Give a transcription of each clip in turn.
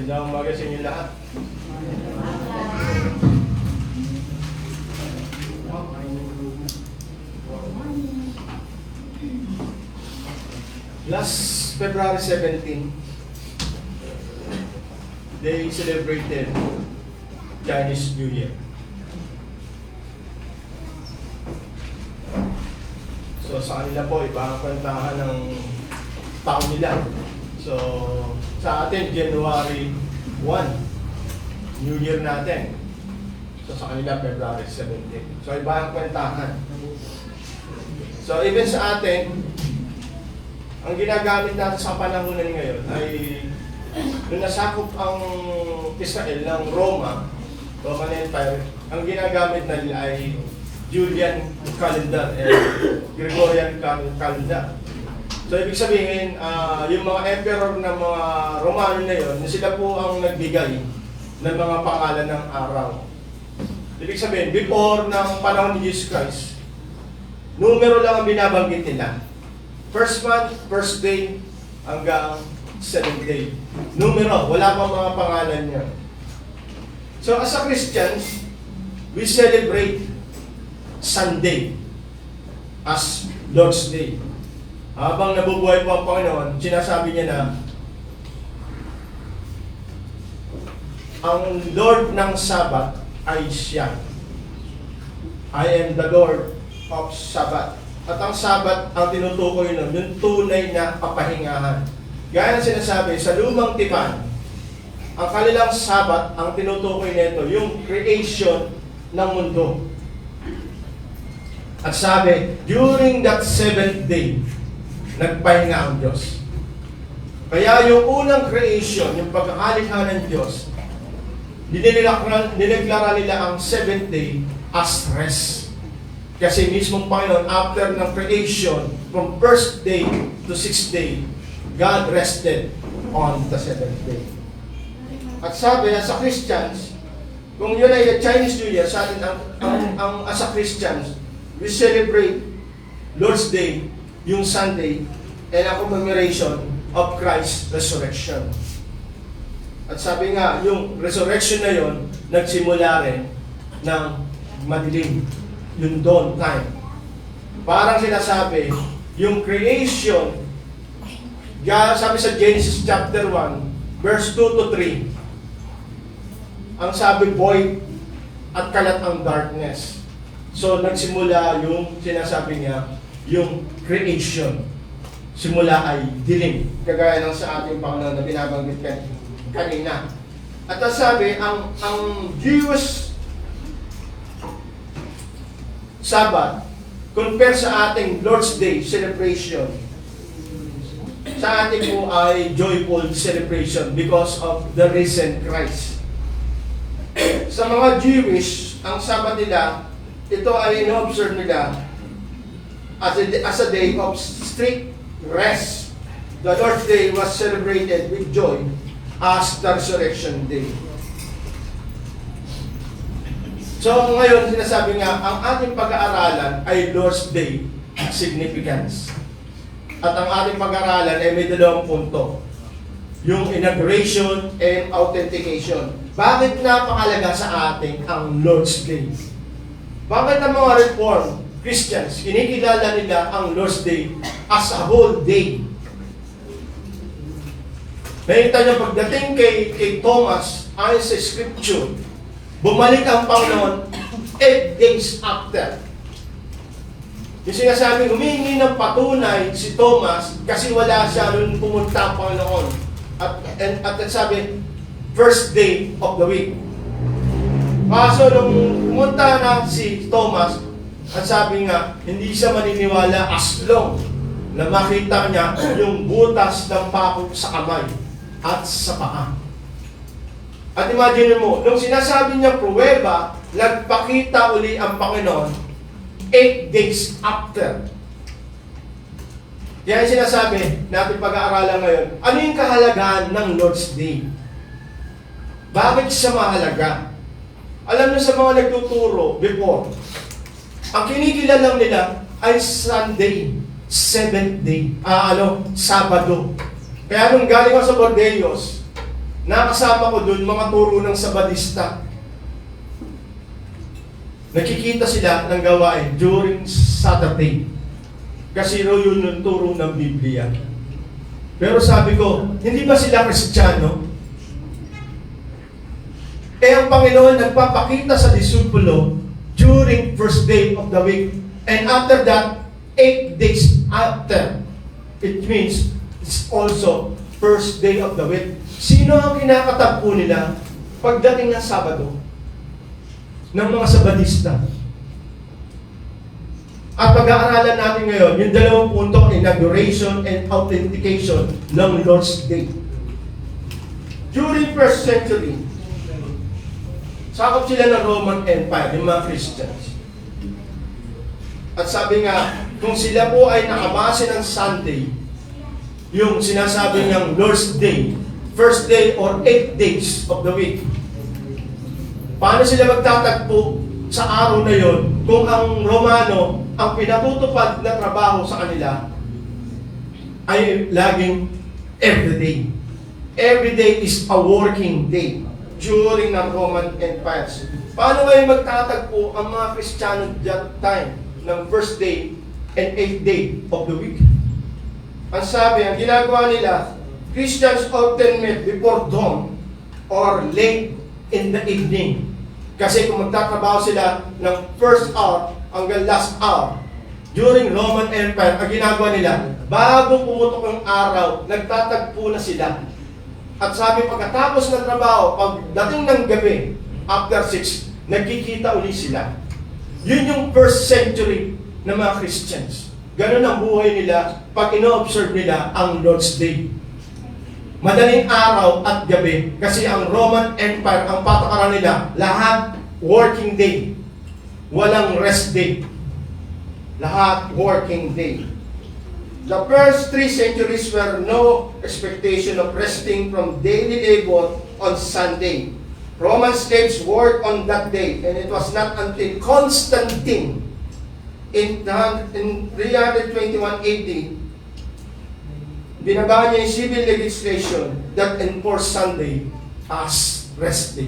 Magandang umaga sa inyo lahat. Last February 17, they celebrated Chinese New Year. So sa kanila po, iba ang kwantahan ng taon nila. So sa atin, January 1, New Year natin. So sa kanila, February 17. So iba ang kwantahan. So even sa atin, ang ginagamit natin sa panahonan ngayon ay nung nasakop ang Israel ng Roman Empire, ang ginagamit na nila ay Julian calendar and Gregorian calendar. So ibig sabihin, yung mga emperor ng mga Romano na yun, sila po ang nagbigay ng mga pangalan ng araw. Ibig sabihin, before ng panahon ni Jesus Christ, numero lang ang binabanggit nila. First month, first day, hanggang 7th day. Numero, wala pang mga pangalan niya. So as a Christians, we celebrate Sunday as Lord's Day. Habang nabubuhay po ang Panginoon, sinasabi niya na ang Lord ng Sabbath ay siya. I am the Lord of Sabbath. At ang Sabbath, ang tinutukoy nun, yung tunay na kapahingahan. Gaya ng sinasabi, sa lumang tipan, ang kanilang Sabbath, ang tinutukoy nito, yung creation ng mundo. At sabi, during that 7th day, nagpahinga ang Diyos. Kaya yung unang creation, yung pagkakalikha ng Diyos, dineklara nila ang 7th day as rest. Kasi mismong Panginoon, after ng creation, from first day to 6th day, God rested on the 7th day. At sabi, as a Christians, kung yun ay Chinese New Year, sa atin, as a Christians, we celebrate Lord's Day, yung Sunday, and a commemoration of Christ's resurrection. At sabi nga, yung resurrection na yun, nagsimula rin ng madilim, yung dawn time. Parang sinasabi, yung creation, sabi sa Genesis chapter 1, verse 2 to 3, ang sabi, void at kalat ang darkness. So, nagsimula yung sinasabi niya, yung creation. Simula ay dilim. Kagaya ng sa ating Panginoon na binabanggit kanina. At sabi, ang Jewish Sabbath, compare sa ating Lord's Day celebration, sa ating po ay joyful celebration because of the risen Christ. Sa mga Jewish, ang Sabbath nila, ito ay in-observe nila as a day of strict rest. The Lord's Day was celebrated with joy as the Resurrection Day. So ngayon, sinasabi nga, ang ating pag-aaralan ay Lord's Day significance. At ang ating pag-aaralan ay may dalawang punto. Yung inauguration and authentication. Bakit napakalaga sa ating ang Lord's Day? Bakit ang mga Reformed Christians, kinikilala nila ang Lord's Day as a whole day? Nakita niyo, pagdating kay Thomas, ayon sa Scripture, bumalik ang Panginoon 8 days after. Yung sinasabi, humingi ng patunay si Thomas kasi wala siya nung pumunta ang Panginoon. At sabi, first day of the week. Kaso nung pumunta na si Thomas, at sabi nga, hindi siya maniniwala as long na makita niya yung butas ng pako sa kamay at sa paa. At imagine mo, nung sinasabi niya pruweba, nagpakita uli ang Panginoon 8 days after. Kaya sinasabi natin pag-aaralan ngayon, ano yung kahalagahan ng Lord's Day? Bakit siya mahalaga? Alam niyo sa mga nagtuturo before, ang kinikilala nila ay Sunday, 7th day, Sabado. Kaya nung galing ako sa Bordeos, Nakasama ko dun mga turo ng Sabadista. Nakikita sila ng gawain during Saturday. Kasi yun yung turo ng Biblia. Pero sabi ko, hindi ba sila Kristiyano? Ang Panginoon nagpapakita sa disipulo during first day of the week. And after that, 8 days after. It means it's also first day of the week. Sino ang kinakatagpo nila pagdating ng Sabado? Ng mga Sabadista. At pag-aaralan natin ngayon, yung dalawang punto, inauguration and authentication ng Lord's Day. During first century, sakop sila ng Roman Empire, yung mga Christians. At sabi nga, kung sila po ay nakabase ng Sunday, yung sinasabi niyang Lord's Day, first day or 8 days of the week, paano sila magtatagpo sa araw na yon kung ang Romano, ang pinatutupad na trabaho sa kanila ay laging everyday. Every day is a working day during the Roman Empire. Paano kayo magtatagpo ang mga Kristiyano that time ng first day and 8th day of the week? Ang sabi, ang ginagawa nila, Christians often met before dawn or late in the evening. Kasi kung magtatrabaho sila ng first hour hanggang last hour, during Roman Empire, ang ginagawa nila, bago pumutok ang araw, nagtatagpo na sila. At sabi, pagkatapos ng trabaho, pagdating ng gabi, after 6, nagkikita uli sila. Yun yung first century ng mga Christians. Ganun ang buhay nila pag ino-observe nila ang Lord's Day. Madaling araw at gabi kasi ang Roman Empire, ang patakaran nila, lahat working day. Walang rest day. Lahat working day. The first 3 centuries were no expectation of resting from daily labor on Sunday. Roman slaves worked on that day, and it was not until Constantine in 321 AD, binabago niya yung civil legislation that enforced Sunday as rest day.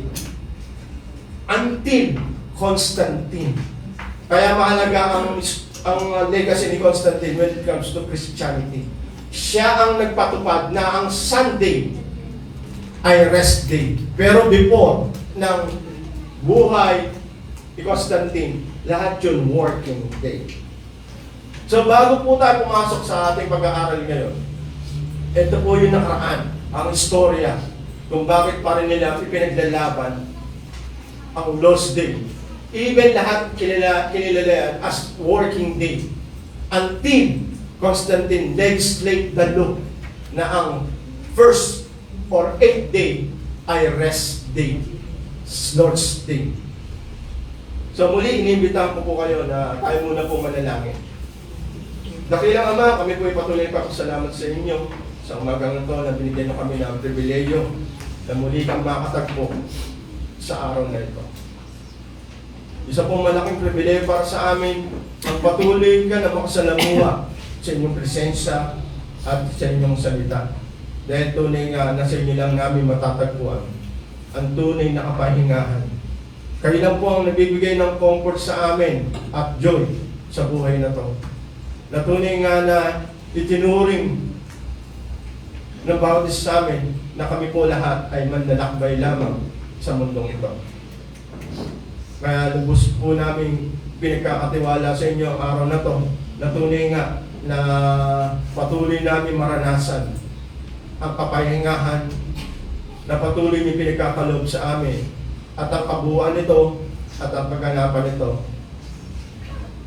Until Constantine. Kaya mahalaga ang legacy ni Constantine when it comes to Christianity. Siya ang nagpatupad na ang Sunday ay rest day. Pero before ng buhay ni Constantine, lahat yun working day. So bago po tayo pumasok sa ating pag-aaral ngayon, ito po yung nakaraan, ang istorya kung bakit pa rin nila ipinaglalaban ang Lord's Day. Even lahat kinilalayan as working day until Constantine legislate the law na ang first or 8th day ay rest day, Lord's Day. So muli, inimbitahan ko po kayo na tayo muna po manalangin. Dakilang Ama, kami po ipatuloy pa salamat sa inyo sa umagang ito na binigyan nyo kami ng pribileyo na muli kang makatagpo sa araw na ito. Isa pong malaking pribileyo para sa amin ang patuloy ka na makasalamuha sa inyong presensya at sa inyong salita. Dahil tunay nga na sa inyo lang namin matatagpuan ang tunay na kapahingahan. Kayo lang po ang nabibigay ng comfort sa amin at joy sa buhay na to. Na tunay nga na itinuring ng bawat isa sa amin na kami po lahat ay manlalakbay lamang sa mundong ito. Kaya lubos po namin pinagkakatiwala sa inyo ang araw na to na tunay nga na patuloy namin maranasan ang kapahingahan na patuloy niyo pinagkakaloob sa amin at ang kabuuan nito at ang pagganapan nito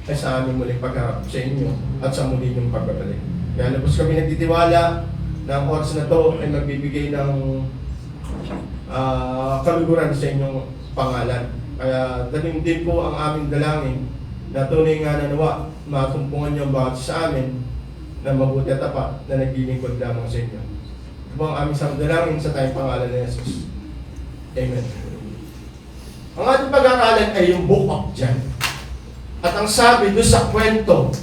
ay sa aming muling pagharap sa inyo at sa muli niyong pagbabalik. Kaya lubos kami nagtitiwala na ang oras na to ay magbibigay ng kaluguran sa inyong pangalan. Kaya dalim din po ang aming dalangin na tunay nga na nawa matumpungan niyo ang bawat sa amin na mabuti at tapat na naglilingkod lamang sa inyo. Ito po ang aming samdalangin sa tayong pangalan ni Jesus. Amen. Ang ating pag-aaralan ay yung Book of John. At ang sabi doon sa kwento,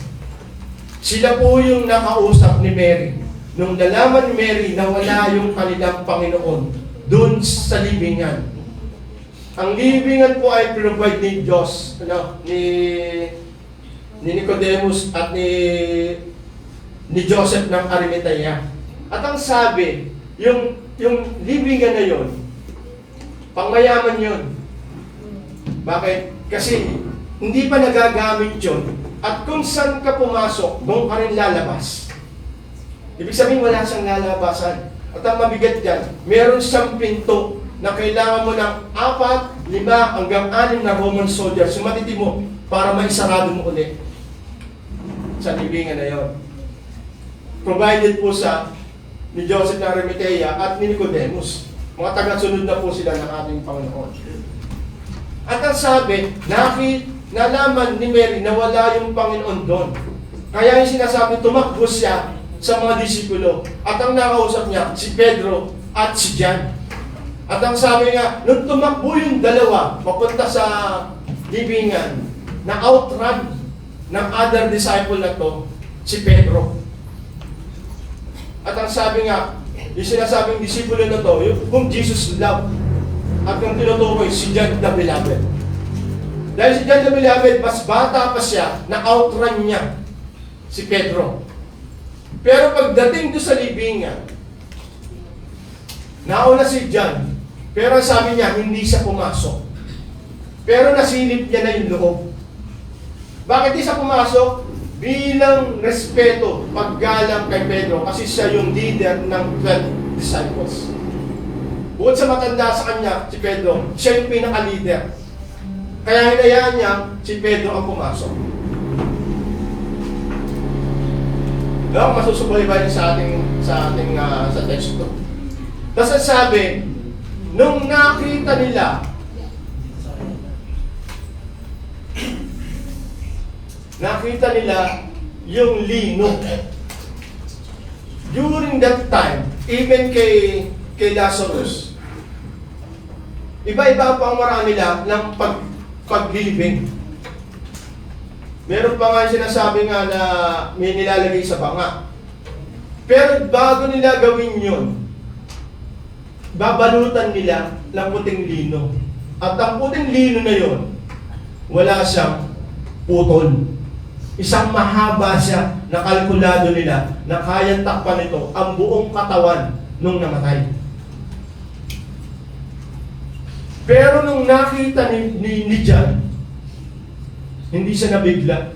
sila po yung nakausap ni Mary. Nung nalaman ni Mary na wala yung kanilang Panginoon, doon sa libingan. Ang libingan po ay provide ni Diyos, ni Nicodemus at ni Joseph ng Arimathea. At ang sabi, yung libingan na yon, pangmayaman yon. Bakit? Kasi hindi pa nagagamit yun. At kung saan ka pumasok, doon ka rin lalabas. Ibig sabihin, wala siyang lalabasan. At ang mabigat dyan, meron siyang pinto na kailangan mo ng 4, 5, hanggang 6 na Roman soldiers. Sumatiti mo para maisarado mo ulit sa libingan na yon. Provided po sa ni Joseph ng Arimathea at ni Nicodemus. Mga tagasunod na po sila ng ating Panginoon. At ang sabi, nalaman ni Mary na wala yung Panginoon doon. Kaya yung sinasabi, tumakbo siya sa mga disipulo. At ang nakausap niya, si Pedro at si John. At ang sabi nga, nung tumakbo yung dalawa, papunta sa libingan, na outrun ng other disciple na to, si Pedro. At ang sabi nga, yung sinasabing disipulo na to, whom Jesus loved. At yung tinutukoy, si John the Beloved. Dahil si John the Beloved, mas bata pa siya, na outrun niya si Pedro. Pero pagdating doon sa libingan, nauna si John, pero sabi niya, hindi siya pumasok. Pero nasilip niya na yung loob. Bakit di siya pumasok? Bilang respeto, paggalang kay Pedro, kasi siya yung leader ng 12 disciples. Bukod sa matanda sa kanya, si Pedro, siya yung pinaka-leader. Kaya hinayaan niya, si Pedro ang pumasok. No, masusubaybayin sa text to. Tapos sabi, nung nakita nila, yung lino. During that time, even kay Lazarus, iba-iba pa ang marami nila ng paglilibing. Meron pa nga sinasabi nga na may nilalagay sa banga. Pero bago nila gawin yun, babalutan nila ng puting lino. At ang puting lino na yun, wala siyang putol. Isang mahaba siya na kalkulado nila na kayang takpan nito ang buong katawan nung namatay. Pero nung nakita ni John, hindi siya nabigla.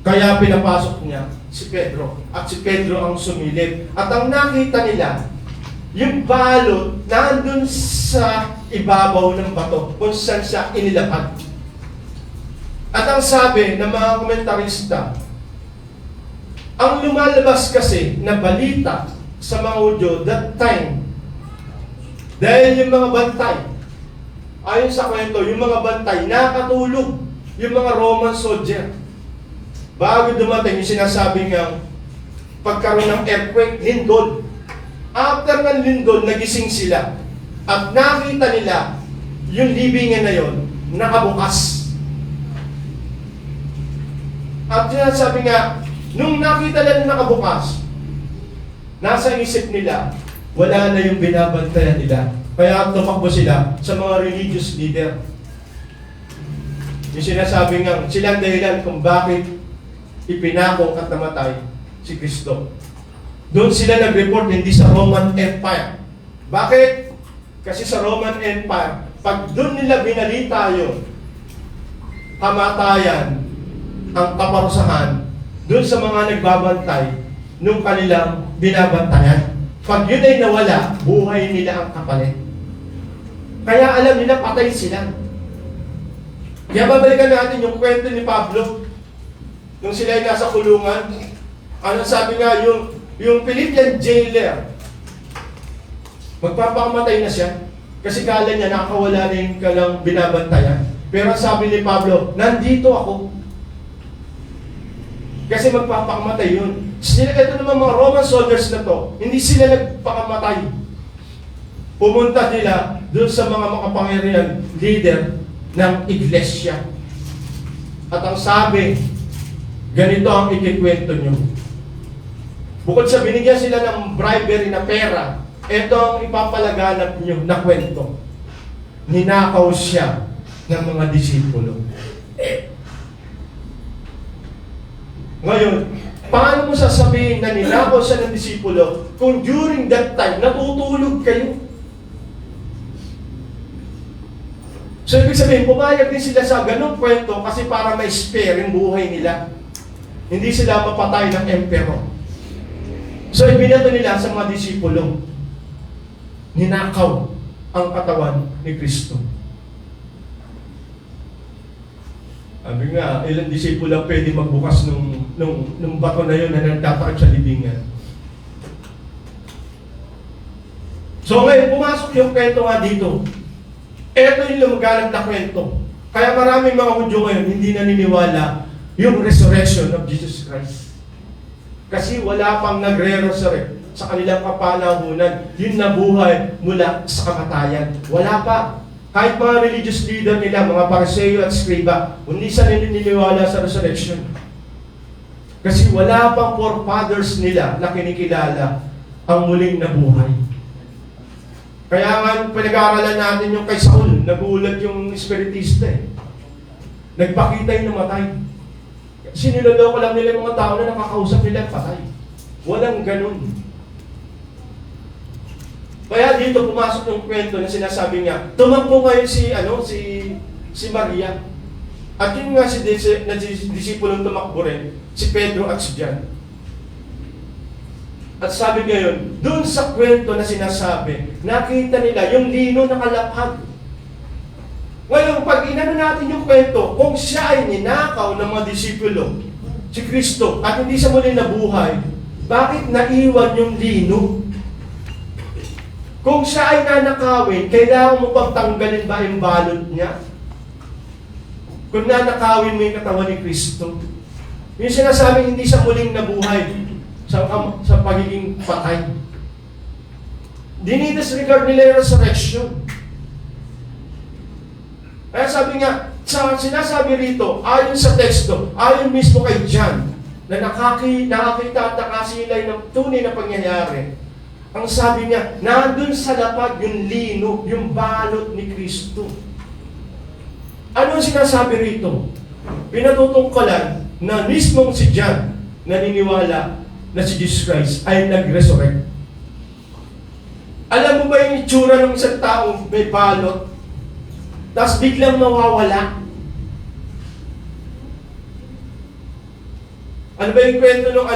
Kaya pinapasok niya si Pedro. At si Pedro ang sumilip. At ang nakita nila, yung balot nandun sa ibabaw ng bato kung saan siya inilapad. At ang sabi ng mga komentarista, ang lumalabas kasi na balita sa mga Hudyo that time, dahil yung mga bantay, ayon sa kwento, yung mga bantay nakatulog, yung mga Roman soldier. Bago dumating yung sinasabi ng pagkaroon ng earthquake, lindol. After ng lindol, nagising sila. At nakita nila yung libingan na yon nakabukas. At sinasabi nga, nung nakita nila nakabukas, nasa isip nila, wala na yung binabantayan nila. Kaya tumakbo sila sa mga religious leader. Yung sinasabi nga, silang dahilan kung bakit ipinakong at namatay si Kristo. Doon sila nag-report, hindi sa Roman Empire. Bakit? Kasi sa Roman Empire, pag doon nila binalita yun, kamatayan, ang kaparusahan, doon sa mga nagbabantay, nung kanilang binabantayan. Pag yun ay nawala, buhay nila ang kapalit. Kaya alam nila, patay sila. Kaya babalikan natin yung kwento ni Pablo, nung sila ay nasa kulungan. Ano sabi nga, yung Philippian jailer, magpapakamatay na siya, kasi kala niya nakawala na yung kalang binabantayan. Pero sabi ni Pablo, nandito ako. Kasi magpapakamatay yun. Ito naman mga Roman soldiers na to, hindi sila nagpakamatay. Pumunta nila doon sa mga makapangyarihan leader ng iglesia. At ang sabi, ganito ang ikikwento nyo. Bukod sa binigyan sila ng bribery na pera, Ito ang ipapalaganap nyo na kwento. Ninakaw siya ng mga disipulo. Ngayon, paano mo sasabihin na ninakaw siya ng disipulo kung during that time, natutulog kayo? So, ibig sabihin, pumayag din sila sa ganung kwento kasi para may spare yung buhay nila. Hindi sila mapatay ng emperor. So, ibinato nila sa mga disipulo. Ninakaw ang katawan ni Kristo. Sabi nga, ilang disipulo lang pwede magbukas nung bato na yun na nagtatakip sa libingan. So ngayon, pumasok yung kwento nga dito. Ito yung lumaganap na kwento. Kaya maraming mga Hudyo ngayon hindi naniniwala yung resurrection of Jesus Christ. Kasi wala pang nagre-resurrect sa kanilang kapanahunan, yung nabuhay mula sa kamatayan. Wala pa. Kahit mga religious leader nila, mga Pariseo at Scriba, hindi sila naniniwala sa resurrection. Kasi wala pang forefathers nila na kinikilala ang muling nabuhay. Kaya nga, pinag-aaralan natin yung kay Saul, nagulat yung espiritista eh. Nagpakita yung namatay. Siniloloko lang nila yung mga tao na nakakausap nila patay. Walang ganun. Kaya dito pumasok yung kwento na sinasabi niya, tumakbo ngayon si Maria. At yun nga si disipulong tumakbo rin, si Pedro at si John. At sabi ngayon, dun sa kwento na sinasabi, nakita nila yung lino na kalapag. Ngayon, pag inano natin yung kwento, kung siya ay ninakaw ng mga disipulo, si Kristo, at hindi siya muli nabuhay, bakit naiwan yung lino? Kung siya ay nanakawin, kailangan mo bang tanggalin ba yung balot niya? Kung nanakawin mo yung katawan ni Kristo, yung sinasabing hindi siya muling nabuhay sa pagiging patay. Dinidisregard nila yung resurrection. Kaya sabi nga, sinasabi rito, ayon sa teksto, ayon mismo kay John, na nakakita at nakasilay ng tunay na pangyayari, ang sabi niya, nandun sa lapag yung lino, yung balot ni Kristo. Ano ang sinasabi rito? Pinatutungkalan na mismong si John naniniwala na si Jesus Christ ay nag-resurrect. Alam mo ba yung itsura ng isang taong may balot, tapos biglang mawawala? Ano ba yung kwento ng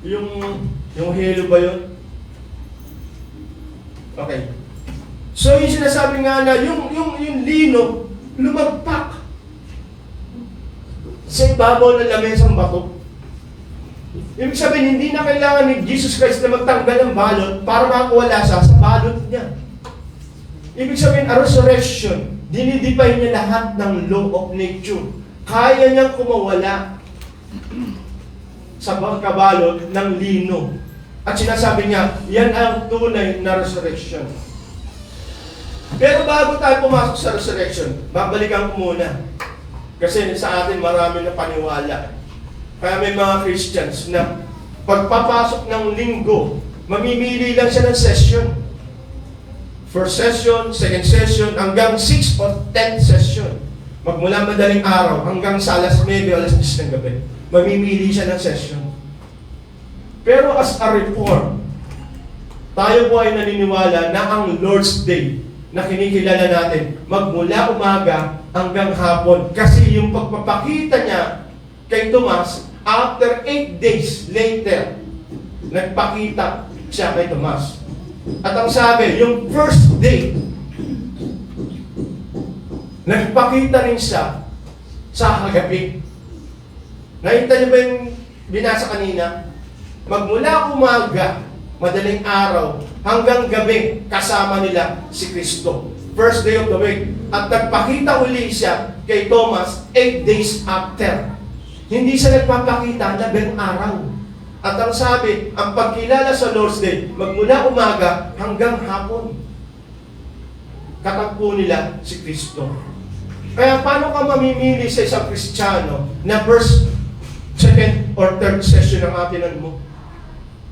yung halo ba yun? Okay. So yung sinasabi nga na yung lino lumagpak sa ibabaw ng lamesang bato. Ibig sabihin, hindi na kailangan ni Jesus Christ na magtanggal ng balot para makawala siya sa balot niya. Ibig sabihin, a resurrection, dinidipay niya lahat ng law of nature. Kaya niyang kumawala sa kabalot ng lino. At sinasabi niya, yan ang tunay na resurrection. Pero bago tayo pumasok sa resurrection, babalikan ko muna. Kasi sa atin marami na paniwala. Kaya may mga Christians na pagpapasok ng linggo, mamimili lang siya ng session. First session, second session, hanggang 6 or 10 session. Magmula madaling araw hanggang sa alas 9 o alas 10 ng gabi. Mamimili siya ng session. Pero as a reform, tayo po ay naniniwala na ang Lord's Day na kinikilala natin, magmula umaga hanggang hapon. Kasi yung pagpapakita niya kay Tomas, after 8 days later, nagpakita siya kay Tomas. At ang sabi, yung first day, nagpakita rin siya sa kagabi. Nakita niyo ba yung binasa kanina? Magmula umaga, madaling araw, hanggang gabi, kasama nila si Kristo. First day of the week. At nagpakita uli siya kay Thomas 8 days after. Hindi siya nagpapakita 11 araw. At ang sabi, ang pagkilala sa Lord's Day, magmula umaga hanggang hapon. Katagpo nila si Kristo. Kaya paano ka mamimili sa isang Kristiyano na first, second, or third session ang atinan mo?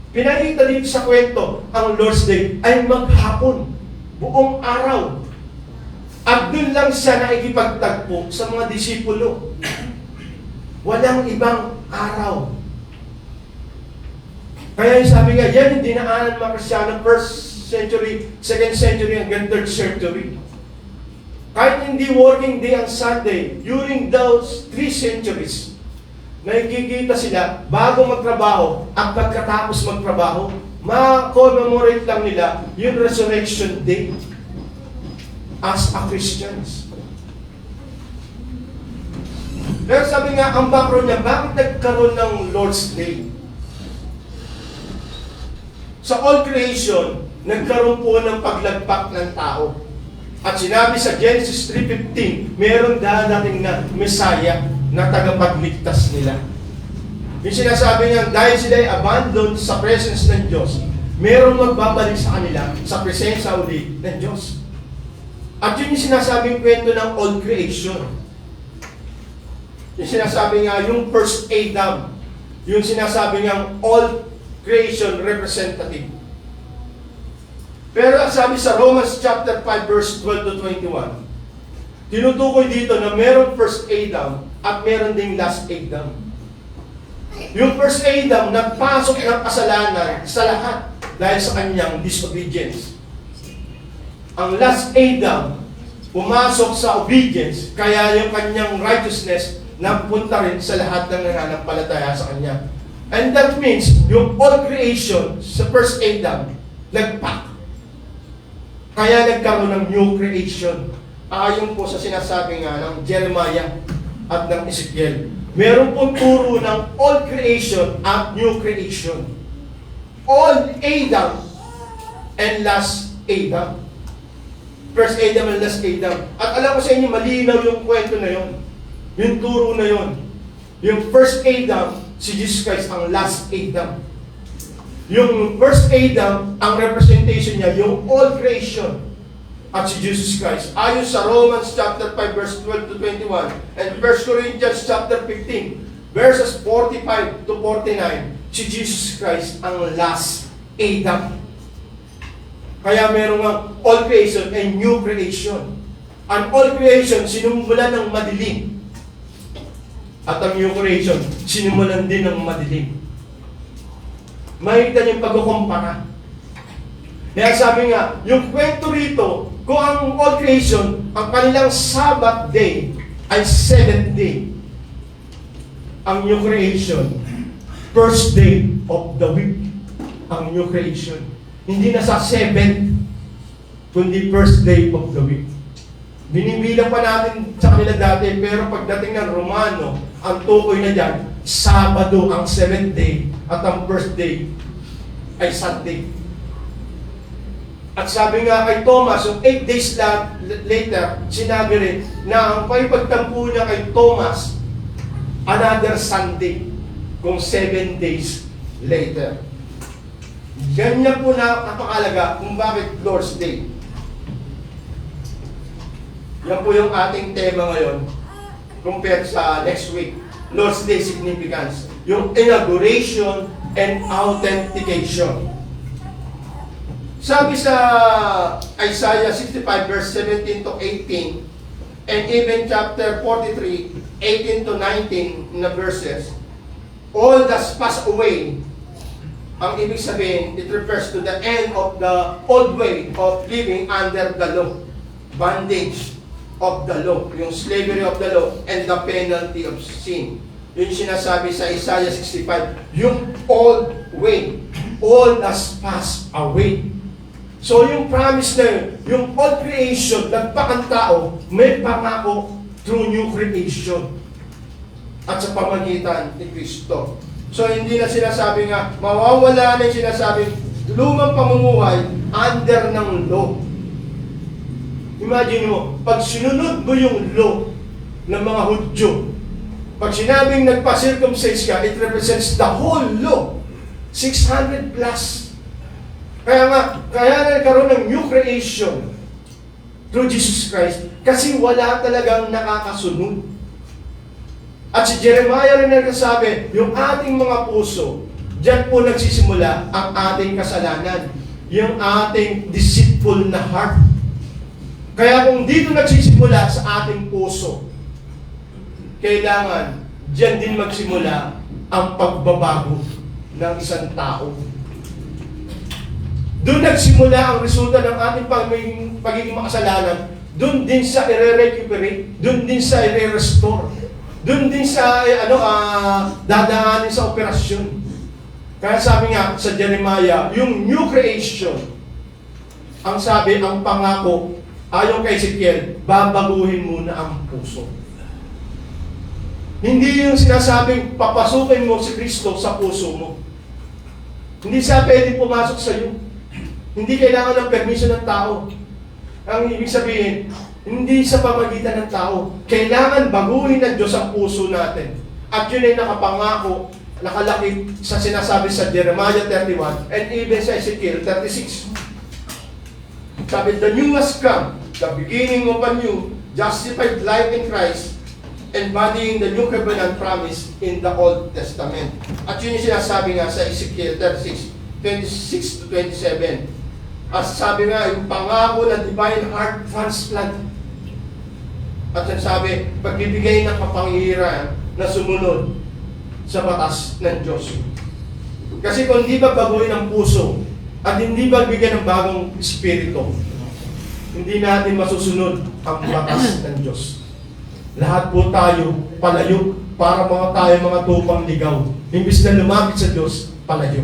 Pinakita dito sa kwento, ang Lord's Day ay maghapon, buong araw. At doon lang siya nakikipagtagpo sa mga disipulo. Walang ibang araw. Kaya yung sabi nga, yan yung dinaanan mga Kristiyano, 1st century, 2nd century, hanggang 3rd century. Kahit hindi working day ang Sunday, during those 3 centuries, nakikita sila bago magtrabaho at pagkatapos magtrabaho, ma-commemorate lang nila yung Resurrection Day as a Christians. Pero sabi nga, ang background niya, bakit nagkaroon ng Lord's Day? Sa all creation, nagkaroon po ng paglagpak ng tao. At sinabi sa Genesis 3:15, meron dadating na Messiah na tagapagligtas nila. Yung sinasabi niya, dahil sila ay abandoned sa presence ng Diyos, merong magbabalik sa kanila sa presensya uli ng Diyos. At yun yung sinasabing kwento ng old creation. Yung sinasabi nga, yung first Adam, yung sinasabi niyang old creation representative. Pero ang sabi sa Romans chapter 5 verse 12 to 21, tinutukoy dito na meron first Adam at meron ding last Adam. Yung first Adam, nagpasok ng kasalanan sa lahat dahil sa kanyang disobedience. Ang last Adam, pumasok sa obedience, kaya yung kanyang righteousness napunta rin sa lahat ng nananampalataya sa kanya. And that means, yung all creation sa first Adam, nagpak. Kaya nagkaroon ng new creation. Ayon po sa sinasabi nga ng Jeremiah at ng Ezekiel. Meron pong turo ng old creation at new creation. Old Adam and last Adam. First Adam and last Adam. At alam ko sa inyo, malinaw yung kwento na yun. Yung turo na yun. Yung first Adam, si Jesus Christ ang last Adam. Yung first Adam, ang representation niya, yung old creation. At si Jesus Christ. Ayon sa Romans chapter 5 verse 12 to 21 and 1 Corinthians chapter 15 verses 45 to 49, si Jesus Christ ang last Adam. Kaya meron nga all creation and new creation. Ang all creation, sinumulan ng madilim. At ang new creation, sinumulan din ng madilim. Makikita niyo yung pagkukumpara. Kaya sabi nga, yung kwento rito, kung ang all creation, ang kanilang Sabbath day ay 7th day. Ang new creation, first day of the week. Ang new creation. Hindi na sa 7th, kundi first day of the week. Binibilang pa natin sa kanila dati, pero pagdating ng Romano, ang tukoy na dyan, Sabado ang 7th day, at ang first day ay Sunday. At sabi nga kay Thomas, yung 8 days later, sinabi rin na ang pagtampo niya kay Thomas, another Sunday, kung 7 days later. Ganyan po na napakalaga kung bakit Lord's Day. Yan po yung ating tema ngayon, compared sa next week. Lord's Day significance, yung inauguration and authentication. Sabi sa Isaiah 65 verse 17 to 18 and even chapter 43, 18 to 19 na verses, all that's passed away. Ang ibig sabihin, it refers to the end of the old way of living under the law. Bondage of the law, yung slavery of the law and the penalty of sin. Yung sinasabi sa Isaiah 65, yung old way, all has passed away. So yung promise na yun, yung old creation, nagpakang tao, may pangako through new creation at sa pamagitan ni Kristo. So hindi na sinasabi nga, mawawala na yung sinasabing lumang pamumuhay under ng law. Imagine mo, pag sinunod mo yung law ng mga Hudyo, pag sinabing nagpa-circumcise ka, it represents the whole law. 600 plus. Kaya nagkaroon ng new creation through Jesus Christ kasi wala talagang nakakasunod. At si Jeremiah rin nagsasabi, yung ating mga puso Diyan po nagsisimula ang ating kasalanan, yung ating deceitful na heart. Kaya kung dito nagsisimula sa ating puso, kailangan diyan din magsimula ang pagbabago ng isang tao. Doon nagsimula ang resulta ng ating pagiging makasalanan. Doon din sa i-recuperate, doon din sa i-restore, doon din sa dadaanin sa operasyon. Kaya sabi nga sa Jeremiah, yung new creation, ang sabi, ang pangako, ayon kay Ezekiel, babaguhin muna ang puso. Hindi yung sinasabing papasukin mo si Kristo sa puso mo. Hindi siya pwedeng pumasok sa iyo. Hindi kailangan ng permission ng tao. Ang ibig sabihin, hindi sa pamagitan ng tao. Kailangan baguhin ng Diyos ang puso natin. At yun ay nakapangako, nakalakip sa sinasabi sa Jeremiah 31 and even sa Ezekiel 36. Sabi, the new has come, the beginning of a new, justified life in Christ, embodying the new covenant promise in the Old Testament. At yun yung sinasabi nga sa Ezekiel 36, 26 to 27. As sabi nga, yung pangako na divine heart transplant. At sabi, pagbibigay ng kapangyarihan na sumunod sa batas ng Diyos. Kasi kung hindi ba baguhin ang puso at hindi ba bigyan ng bagong espiritu, hindi natin masusunod ang batas ng Diyos. Lahat po tayo palayo para tayo mga tupang ligaw. Imbis na lumapit sa Diyos, palayo.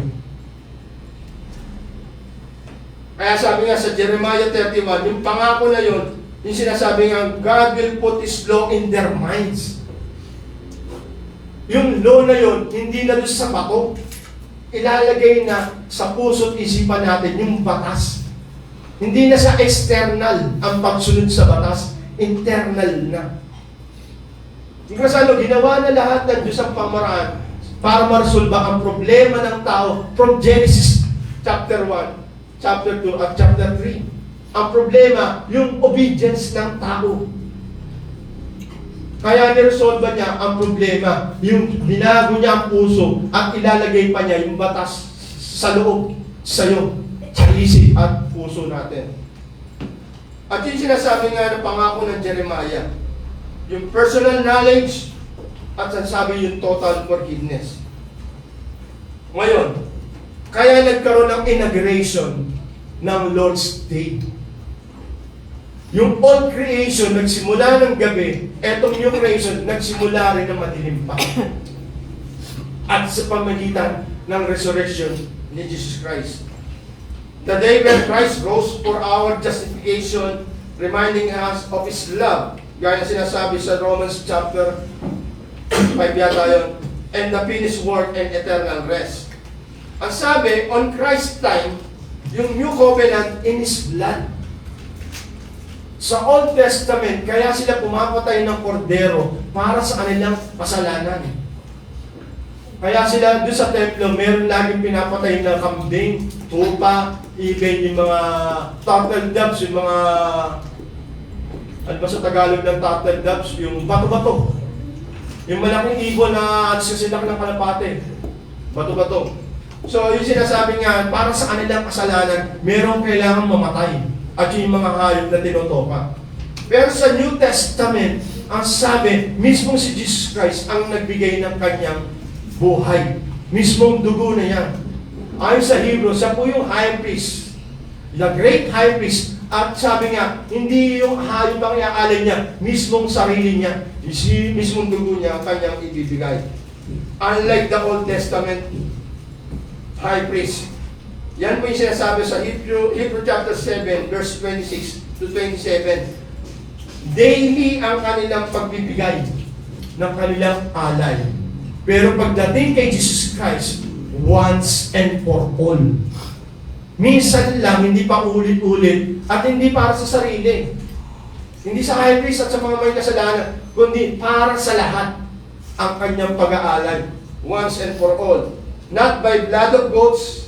Kaya sabi nga sa Jeremiah 31, yung pangako na yun, yung sinasabi nga, God will put His law in their minds. Yung law na yun, hindi na doon sa bato. Ilalagay na sa puso't isipan natin yung batas. Hindi na sa external ang pagsunod sa batas, internal na. Kasi ginawa na lahat ng Diyos ang pamaraan para maresolba ang problema ng tao from Genesis chapter 1, chapter 2, at chapter 3. Ang problema, yung obedience ng tao. Kaya niresolve niya ang problema, yung binago niya ang puso at ilalagay pa niya yung batas sa loob, sa'yo, sa isip at puso natin. At yung sinasabi nga ng pangako ng Jeremiah, yung personal knowledge at sinasabi yung total forgiveness. Ngayon, kaya nagkaroon ng inauguration ng Lord's Day. Yung old creation, nagsimula ng gabi, etong new creation, nagsimula rin ng madilim pa. At sa pamagitan ng resurrection ni Jesus Christ. The day when Christ rose for our justification, reminding us of His love. Gaya sinasabi sa Romans chapter 5 yata yun, and the finished work and eternal rest. Ang sabi, on Christ's time, yung new covenant in His blood. Sa Old Testament, kaya sila pumapatay ng kordero para sa kanilang kasalanan. Kaya sila doon sa templo, meron laging pinapatay na kambing, tupa, even yung mga turtle doves, yung mga, ano ba sa Tagalog ng turtle doves, yung bato-bato. Yung malaking ibon na sisilak ng kalapate. Bato-bato. So, yung sinasabi nga, para sa kanilang kasalanan, merong kailangan mamatay. At yung mga hayop na tinutoka. Pero sa New Testament, ang sabi, mismong si Jesus Christ ang nagbigay ng kanyang buhay. Mismong dugo na yan. Ayon sa Hebrew, siya po yung high priest. The great high priest. At sabi nga, hindi yung hayop ang iaalay niya, mismong sarili niya, mismong dugo niya ang kanyang ibibigay. Unlike the Old Testament high priest. Yan po yung sinasabi sa Hebrew chapter 7, verse 26 to 27. Daily ang kanilang pagbibigay ng kanilang alay. Pero pagdating kay Jesus Christ, once and for all. Minsan lang, hindi pa ulit-ulit, at hindi para sa sarili. Hindi sa high priest at sa mga may kasalanan, kundi para sa lahat ang kanyang pag-aalay. Once and for all. Not by blood of goats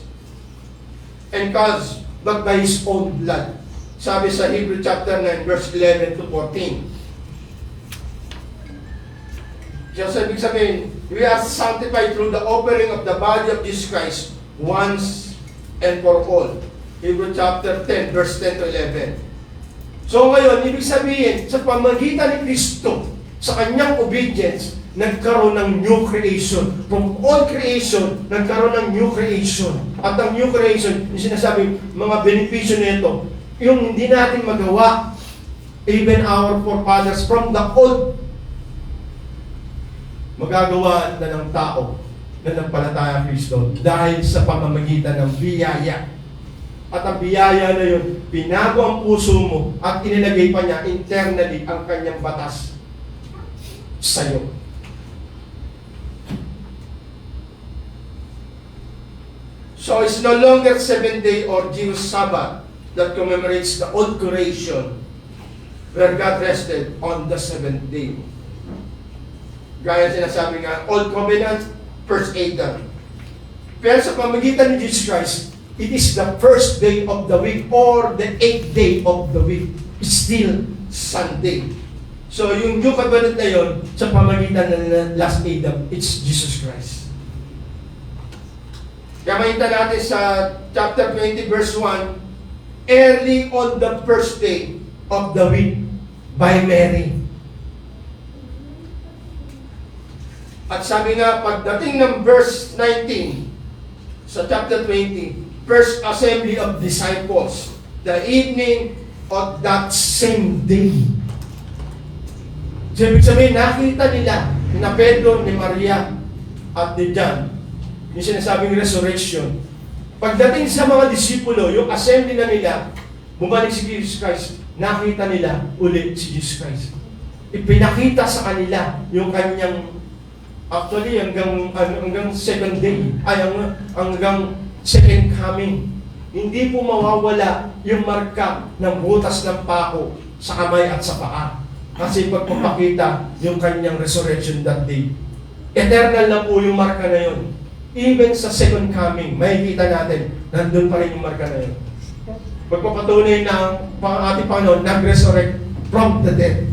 and calves, but by His own blood. Sabi sa Hebrew chapter 9, verse 11 to 14. Just ibig sabihin, we are sanctified through the offering of the body of Jesus Christ once and for all. Hebrews chapter 10, verse 10 to 11. So ngayon, ibig sabihin, sa pamagitan ni Kristo, sa kanyang obedience, nagkaroon ng new creation. From all creation, nagkaroon ng new creation. At ang new creation, yung sinasabi, mga benepisyo nito, yung hindi natin magawa, even our forefathers from the old, magagawa na ng tao na nagpalataya kay Kristo dahil sa pamamagitan ng biyaya. At ang biyaya na yun, pinago ang puso mo at inilagay pa niya internally ang kanyang batas sa'yo. So it's no longer 7-day or Jewish Sabbath that commemorates the old creation where God rested on the 7th day. Gaya sinasabi nga, Old Covenant, first Adam. Pero sa pamagitan ni Jesus Christ, it is the first day of the week or the 8th day of the week. It's still Sunday. So yung New Covenant na yun, sa pamagitan ng last Adam, it's Jesus Christ. Kaya makita natin sa chapter 20 verse 1, early on the first day of the week by Mary. At sabi nga, pagdating ng verse 19, sa chapter 20, first assembly of disciples, the evening of that same day. So, ibig sabihin, nakita nila na Pedro, ni Maria, at ni John, yung sinasabing resurrection. Pagdating sa mga disipulo, yung assembly na nila, bumalik si Jesus Christ, nakita nila ulit si Jesus Christ. Ipinakita sa kanila yung kanyang actually, hanggang second day, hanggang second coming, hindi po mawawala yung marka ng butas ng pako sa kamay at sa paa. Kasi pagpapakita yung kanyang resurrection that day. Eternal na po yung marka na yun. Even sa second coming, makikita natin, nandun pa rin yung marka na yun. Pagpapatunay na ang ating Panginoon, nag-resurrect from the dead.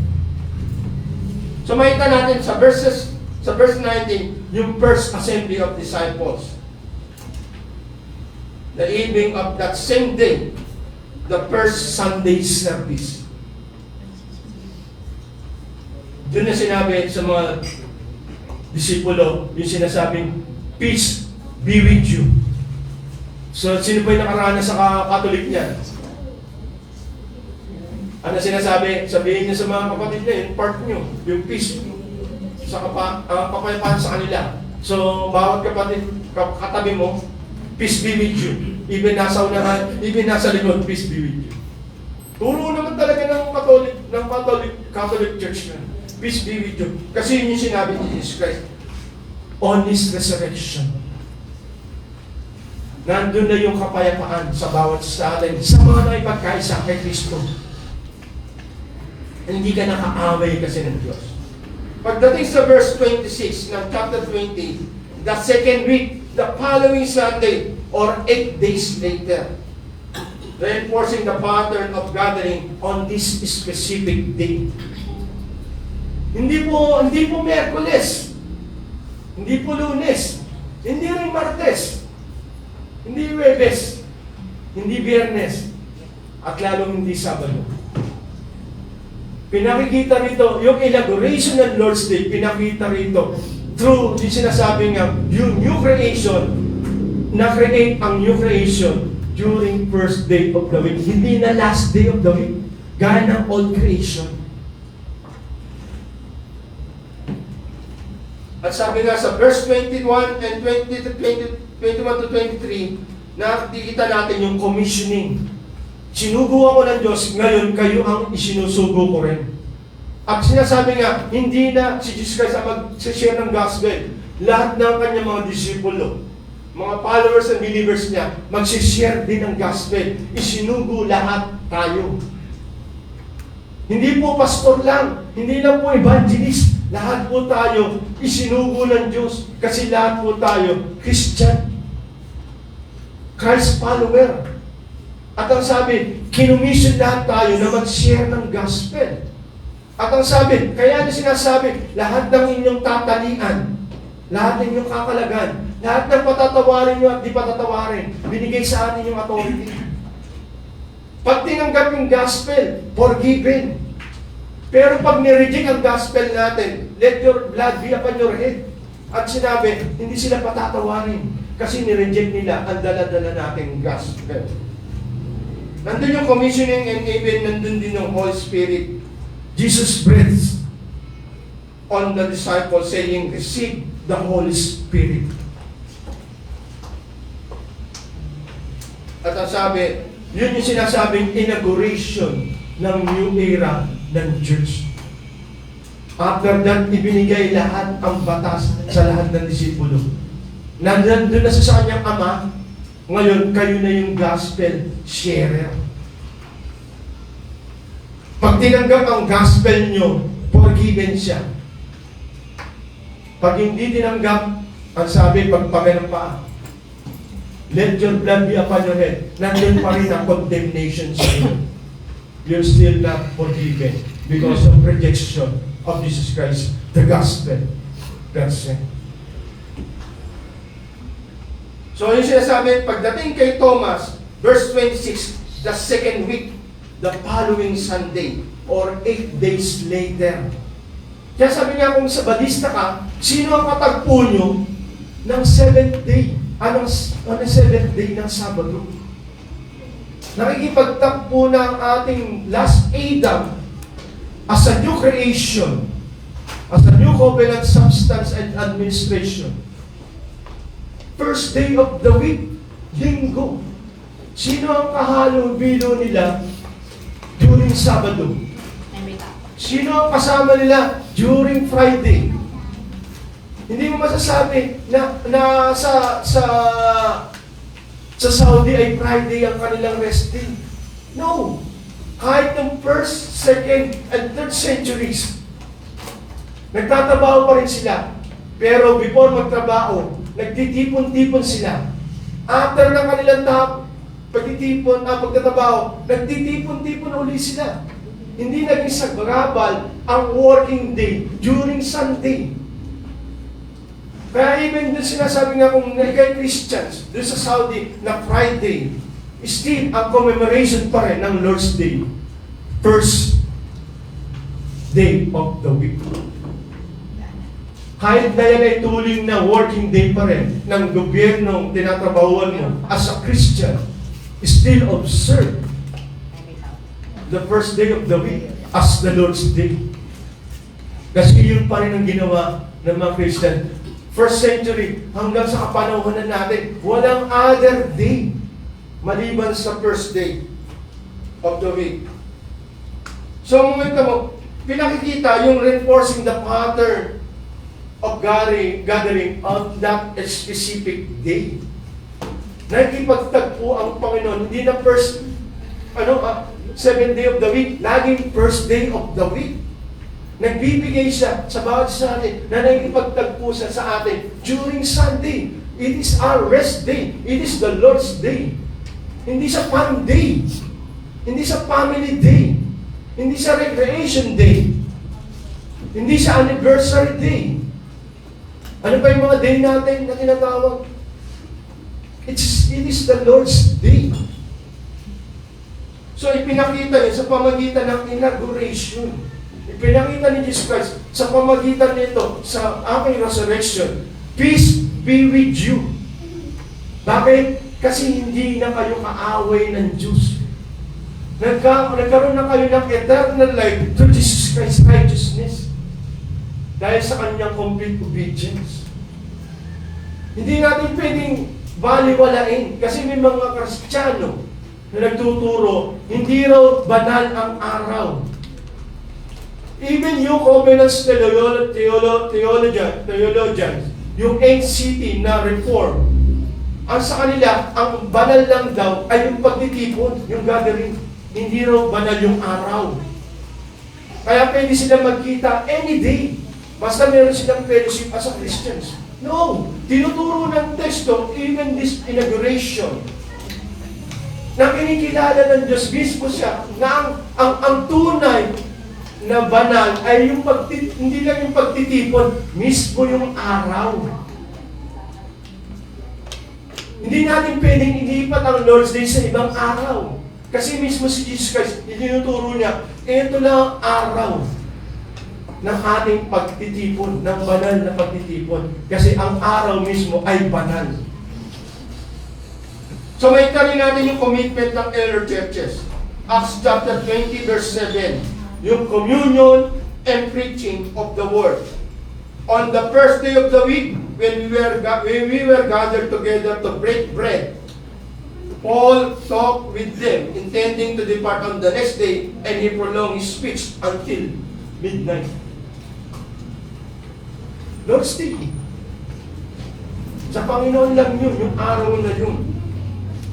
So makita natin sa verse 19, yung first assembly of disciples. The evening of that same day, the first Sunday service. Doon na sinabi sa mga disipulo, yung sinasabing, peace be with you. So, sino ba yung nakaranas sa Katolik niya? Ano sinasabi? Sabihin niya sa mga kapatid niya, yung part niyo, yung peace sa kapayapaan sa kanila. So, bawat kapatid, katabi mo, peace be with you. Even nasa unahan, even nasa likod, peace be with you. Turo naman talaga ng Catholic Church na, peace be with you. Kasi yun yung sinabi ni Jesus Christ. On His resurrection. Nandun na yung kapayapaan sa bawat sa atin, sa mga naipagkaisa kay Kristo. Hindi ka nakaaway kasi ng Diyos. Pagdating sa verse 26 ng chapter 20, the second week, the following Sunday, or 8 days later, reinforcing the pattern of gathering on this specific day. Hindi po Miyerkules, hindi po Lunes, hindi rin Martes, hindi Huwebes, hindi Biyernes, at lalong hindi Sabado. Pinakikita rito, yung inauguration ng Lord's Day, pinakita rito through yung sinasabi nga, yung new creation, na-create ang new creation during first day of the week. Hindi na last day of the week, gaya ng old creation. At sabi nga sa verse 21 and 21 to 23, nakikita natin yung commissioning. Sinugo ako ng Diyos, ngayon kayo ang isinusugo ko rin. At sinasabi nga, hindi na si Jesus Christ ang mag-share ng gospel. Lahat ng kanyang mga disipulo, mga followers and believers niya, mag-share din ng gospel. Isinugo lahat tayo. Hindi po pastor lang, hindi lang po evangelist. Lahat po tayo isinugo ng Diyos kasi lahat po tayo Christian. Christ follower. At ang sabi, kinumission lahat tayo na mag-share ng gospel. At ang sabi, kaya niya sinasabi, lahat ng inyong tatalian, lahat ng inyong kakalagan, lahat ng patatawarin nyo at di patatawarin, binigay sa atin yung authority. Pag tinanggap yung gospel, forgiven. Pero pag nireject ang gospel natin, let your blood be upon your head. At sinabi, hindi sila patatawarin kasi nireject nila ang dala-dala nating gospel. Nandun yung commissioning and even nandun din yung Holy Spirit. Jesus breathes on the disciples saying, receive the Holy Spirit. At ang sabi, yun yung sinasabing inauguration ng new era ng church. After that, ibinigay lahat ang batas sa lahat ng disipulo. Nandun na sa kanyang ama, ngayon kayo na yung gospel sharer. Pag tinanggap ang gospel nyo, forgiven siya. Pag hindi tinanggap, ang sabi, pagpagan ng paa, let your blood be upon your head. Nandun pa rin ang condemnation sa inyo. You're still not forgiven because of rejection of Jesus Christ, the gospel. That's it. So yung sinasabi, pagdating kay Thomas, verse 26, the second week, the following Sunday, or 8 days later. Kaya sabi niya, kung sa Badista ka, sino ang katagpo nyo ng 7th day? Anong 7th day ng Sabado? Nakikipagtakpo na ang ating last Adam as a new creation, as a new covenant substance and administration. First day of the week, Linggo. Sino ang kahalo-bilo nila during Sabado? Sino ang kasama nila during Friday? Hindi mo masasabi na sa Saudi ay Friday ang kanilang rest day. No. Kahit ng 1st, 2nd, and 3rd centuries, nagtatrabaho pa rin sila. Pero before magtrabaho, nagtitipon-tipon sila. After ng kanilang pagtatrabaho, nagtitipon-tipon uli sila. Hindi naging sagrabal ang working day during Sunday. Kaya even doon sinasabi nga kung kay Christians, doon sa Saudi, na Friday, still ang commemoration pa rin ng Lord's Day. First day of the week. Kahit na yan ay tuling na working day pa rin ng gobyernong tinatrabahuan mo as a Christian, still observe the first day of the week as the Lord's Day. Kasi yun pa rin ang ginawa ng mga Christian. First century, hanggang sa kapanahonan natin, walang other day maliban sa first day of the week. So, momento mo, pinakikita yung reinforcing the pattern of gathering on that specific day. Nakikipagtagpo ang Panginoon, hindi na first, 7th day of the week, laging first day of the week. Nagbibigay siya sa bawat sa atin na nakikipagtagpo siya sa atin during Sunday. It is our rest day. It is the Lord's day. Hindi sa fun day. Hindi sa family day. Hindi sa recreation day. Hindi sa anniversary day. Ano ba yung mga day natin na tinatawag? It is the Lord's day. So ipinakita niya sa pamagitan ng inauguration. Ipinakita ni Jesus Christ sa pamagitan nito sa aking resurrection. Peace be with you. Bakit? Kasi hindi na kayo kaaway ng Diyos. Nagkaroon na kayo ng eternal life through Jesus Christ's righteousness. Dahil sa kanyang complete obedience. Hindi natin pwedeng baliwalain. Kasi may mga Kristiyano na nagtuturo, hindi raw banal ang araw. Even yung covenants theologians, yung NCT na reform, ang sa kanila, ang banal lang daw ay yung pagtitipon, yung gathering. Hindi raw banal yung araw. Kaya pwede sila magkita any day. Basta meron silang fellowship as a Christians. No! Tinuturo ng teksto, even this inauguration, na kinikilala ng Diyos mismo siya, na ang tunay na banal ay yung hindi lang yung pagtitipon, mismo yung araw. Hindi natin pwedeng ilipat ang Lord's Day sa ibang araw. Kasi mismo si Jesus Christ, itinuturo niya, ito lang ang araw ng ating pagtitipon, ng banal na pagtitipon. Kasi ang araw mismo ay banal. So may rin natin yung commitment ng elder churches. Acts chapter 20 verse 7. Yung communion and preaching of the word. On the first day of the week, when we were gathered together to break bread, Paul talked with them, intending to depart on the next day, and he prolonged his speech until midnight. Lord's Day. Sa Panginoon lang yun, yung araw na yun.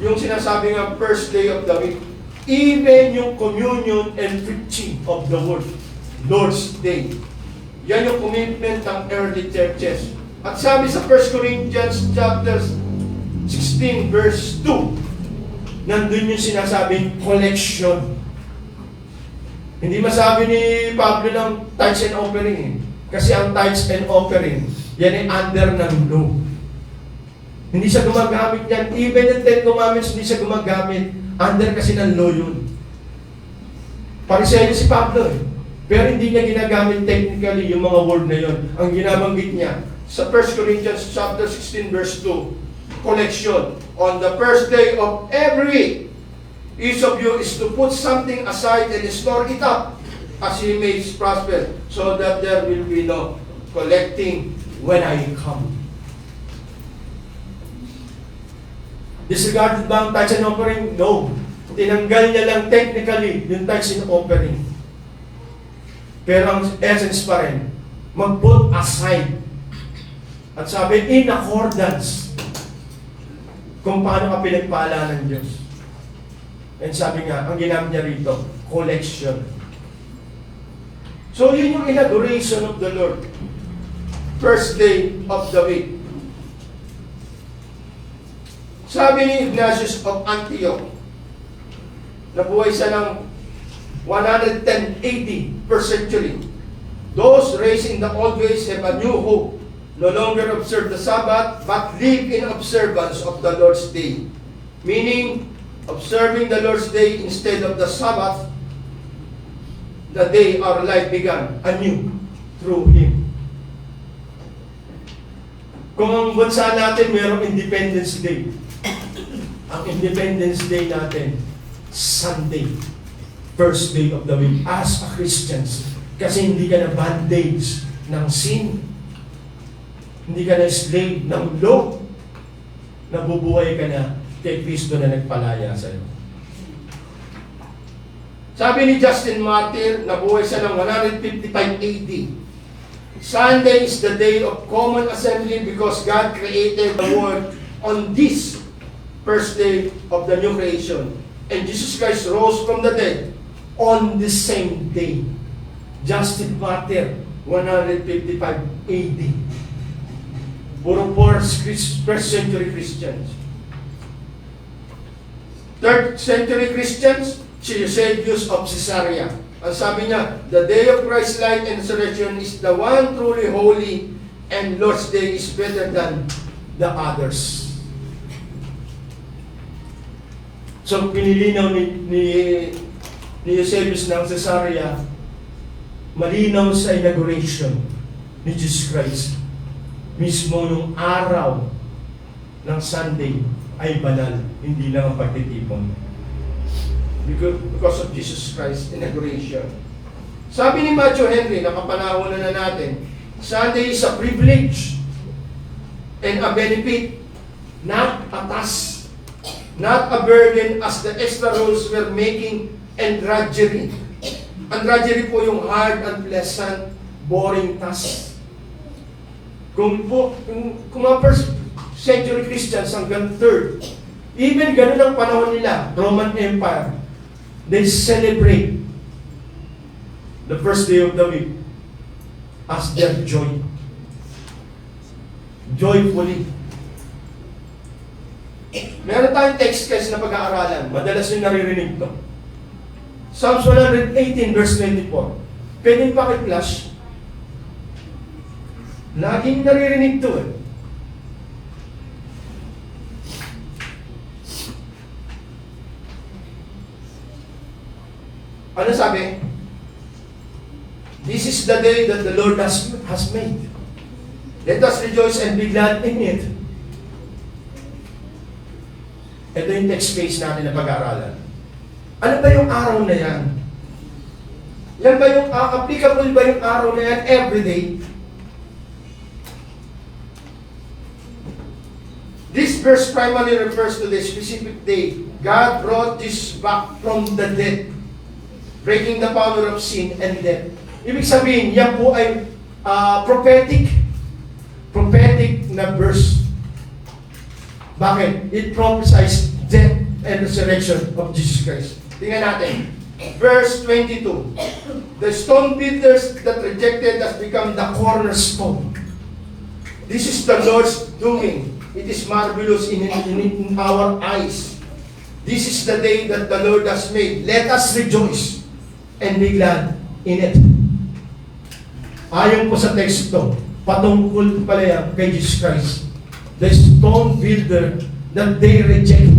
Yung sinasabi nga first day of the week. Even yung communion and preaching of the word. Lord's Day. Yan yung commitment ng early churches. At sabi sa 1 Corinthians chapter 16 verse 2, nandun yung sinasabing collection. Hindi masabi ni Pablo ng tithes and offering eh. Kasi ang tithes and offering, yan ay under ng law. Hindi siya gumagamit yan. Even yung Ten Commandments, hindi siya gumagamit. Under kasi ng law yun. Pariseyo si Pablo eh. Pero hindi niya ginagamit technically yung mga word na yun. Ang ginabanggit niya sa 1 Corinthians chapter 16 verse 2, collection. On the first day of every week, each of you is to put something aside and store it up as he may prosper, so that there will be no collecting when I come. Disregarded ba ang tithes and offering? No. Tinanggal niya lang technically yung tithes and offering. Pero ang essence pa rin, mag-put aside. At sabi, in accordance kung paano ka pinagpala ng Diyos. And sabi nga, ang ginamit niya rito, collection. So yun yung inauguration of the Lord. First day of the week. Sabi ni Ignatius of Antioch, nabuhay siya ng 110 AD per century. Those raised in the old ways have a new hope. No longer observe the Sabbath, but live in observance of the Lord's Day. Meaning, observing the Lord's Day instead of the Sabbath, the day our life began anew through Him. Kung ang bansa natin mayroong Independence Day, ang Independence Day natin, Sunday, first day of the week, as a Christians, kasi hindi ka na bandage ng sin, hindi ka na slave ng law, nabubuhay ka na kay Kristo na nagpalaya sa iyo. Sabi ni Justin Martyr, nabuhay siya ng 155 AD. Sunday is the day of common assembly because God created the world on this first day of the new creation. And Jesus Christ rose from the dead on the same day. Justin Martyr, 155 AD. Puro first century Christians. Third century Christians, si Eusebius of Caesarea. Ang sabi niya, the day of Christ's life and resurrection is the one truly holy, and Lord's Day is better than the others. So, pinilinaw ni Eusebius ng Caesarea, malinaw sa inauguration ni Jesus Christ. Mismo yung araw ng Sunday ay banal, hindi lang ang pagtitipon. Because of Jesus Christ's inauguration. Sabi ni Matthew Henry, nakapanahon na natin, Sunday is a privilege and a benefit, not a task, not a burden as the extra rules were making and drudgery. Ang drudgery po yung hard, unpleasant, boring task. Kung mga first century Christians hanggang third, even ganun ang panahon nila, Roman Empire, they celebrate the first day of the week as their joy. Joyfully. Meron tayong text guys na pag-aaralan. Madalas yung naririnig to. Psalms 118 verse 24. Pwede paki-flash. Laging naririnig to eh. Ano sabi? This is the day that the Lord has made. Let us rejoice and be glad in it. Ito yung text case natin na pag-aaralan. Ano ba yung araw na yan? Yan ba yung applicable ba yung araw na yan everyday? This verse primarily refers to the specific day God brought this back from the dead, breaking the power of sin and death. Ibig sabihin, yan po ay prophetic na verse. Bakit? It prophesies death and resurrection of Jesus Christ. Tingnan natin. Verse 22. The stone builders that rejected has become the cornerstone. This is the Lord's doing. It is marvelous in our eyes. This is the day that the Lord has made. Let us rejoice and be glad in it. Ayon po sa text ito, patungkol pala yan kay Jesus Christ. The stone builder that they reject.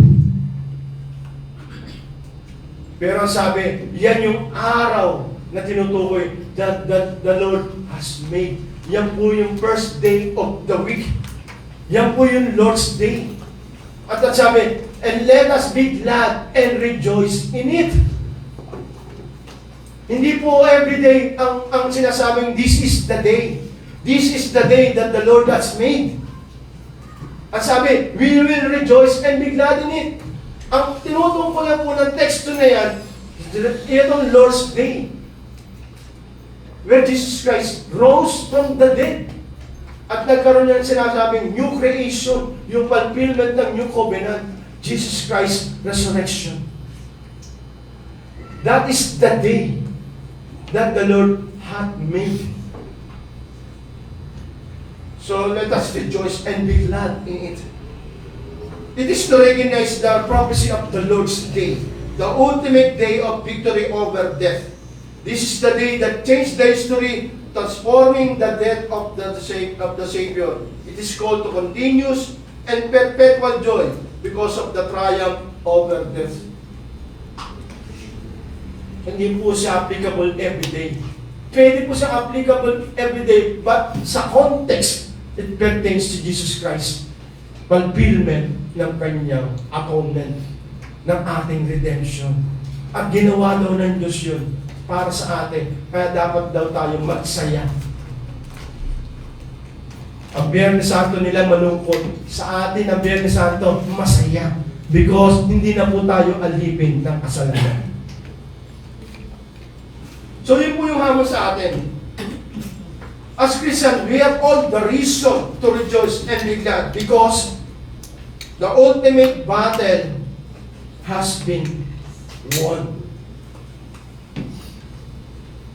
Pero sabi, yan yung araw na tinutukoy that the Lord has made. Yan po yung first day of the week. Yan po yung Lord's Day. At sabi, and let us be glad and rejoice in it. Hindi po everyday ang sinasabing, this is the day. This is the day that the Lord has made. At sabi, we will rejoice and be glad in it. Ang tinutungkol na po ng teksto na yan, itong Lord's Day, where Jesus Christ rose from the dead. At nagkaroon yan sinasabing new creation, yung fulfillment ng new covenant, Jesus Christ resurrection. That is the day that the Lord hath made. So let us rejoice and be glad in it. It is to recognize the prophecy of the Lord's Day, the ultimate day of victory over death. This is the day that changed the history, transforming the death of the Savior. It is called to continuous and perpetual joy because of the triumph over death. Hindi po siya applicable everyday. Pwede po siya applicable everyday, but sa context, it pertains to Jesus Christ. Fulfillment ng kanyang atonement, ng ating redemption. At ginawa daw ng Diyos yun para sa atin. Kaya dapat daw tayong magsaya. Ang Biyernes Santo nila malungkot. Sa atin, ang Biyernes Santo masaya. Because hindi na po tayo alipin ng kasalanan. So yun po yung hamon sa atin. As Christians, we have all the reason to rejoice and be glad because the ultimate battle has been won.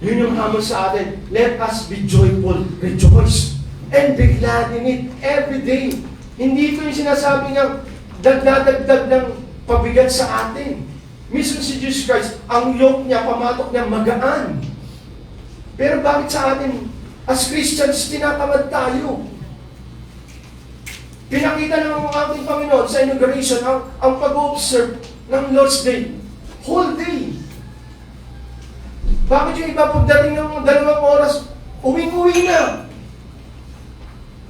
Yun yung hamon sa atin. Let us be joyful, rejoice, and be glad in it every day. Hindi ito yung sinasabi ng dagdag ng pabigat sa atin. Mismo si Jesus Christ, ang yoke niya, pamatok niya, magaan. Pero bakit sa atin, as Christians, tinatamad tayo? Pinakita ng ating Panginoon sa inauguration ang pag-observe ng Lord's Day. Whole day. Bakit yung iba pagdating ng 2 oras, uwing-uwi na?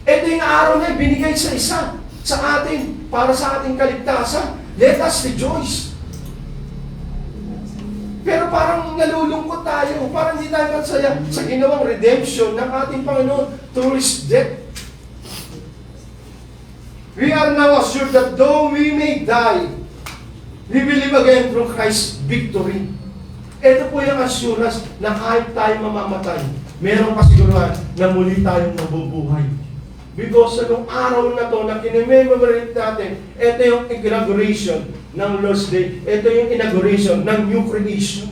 Ito yung araw na binigay sa isa, sa atin, para sa ating kaligtasan. Let us rejoice. Pero parang nalulungkot tayo, parang hindi tayo magsaya sa ginawang redemption ng ating Panginoon through His death. We are now assured that though we may die, we will live again through Christ's victory. Ito po yung assurance na kahit tayo mamamatay, meron kasiguruhan na muli tayong mabubuhay. Because sa nung araw na to na kinimemorate natin, ito yung inauguration ng Lord's Day. Ito yung inauguration ng new creation.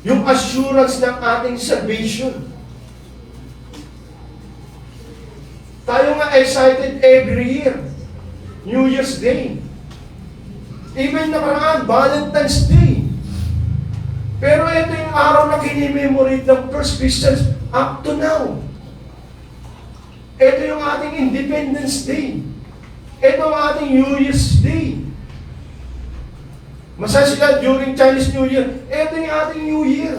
Yung assurance ng ating salvation. Tayo nga excited every year. New Year's Day. Even nakaraan, Valentine's Day. Pero ito yung araw na kinimemorate ng first Christians up to now. Ito yung ating Independence Day. Ito ang ating New Year's Day. Masaya sila during Chinese New Year. Ito yung ating New Year.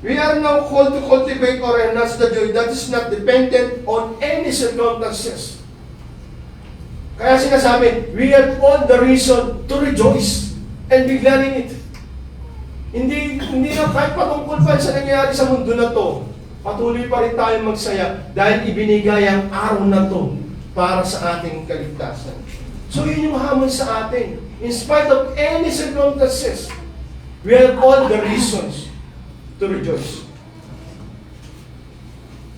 We are now called to cultivate or enhance the joy that is not dependent on any circumstances. Kaya sinasabi, we have all the reason to rejoice and be glad in it. Hindi na kahit patungkol pa sa nangyayari sa mundo na to, patuloy pa rin tayo magsaya dahil ibinigay ang araw na to para sa ating kaligtasan. So yun yung hamon sa atin. In spite of any circumstances, we have all the reasons to rejoice.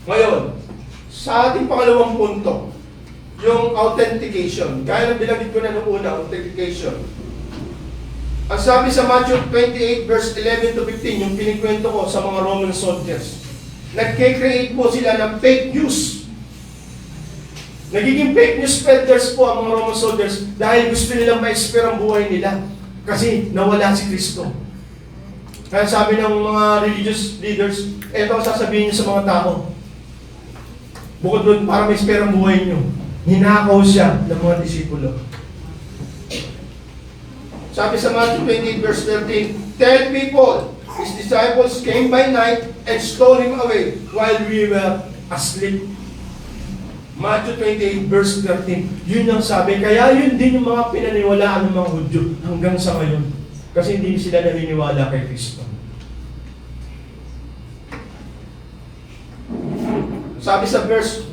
Ngayon, sa ating pangalawang punto, yung authentication. Gaya ng binanggit ko na noong una, authentication. Ang sabi sa Matthew 28 verse 11 to 15, yung pinikwento ko sa mga Roman soldiers, nagke-create po sila ng fake news. Nagiging fake news spreaders po ang mga Roman soldiers dahil gusto nilang ma-expire ang buhay nila kasi nawala si Kristo. Kaya sabi ng mga religious leaders, eto ang sasabihin niyo sa mga tao. Bukod doon, para ma-expire ang buhay niyo, hinakaw siya ng mga disipulo. Sabi sa Matthew 28 verse 13, 10 people, his disciples came by night and stole him away while we were asleep. Matthew 28 verse 13, yun ang sabi. Kaya yun din yung mga pinaniwalaan ng mga Hudyo hanggang sa ngayon. Kasi hindi sila naniniwala kay Kristo. Sabi sa verse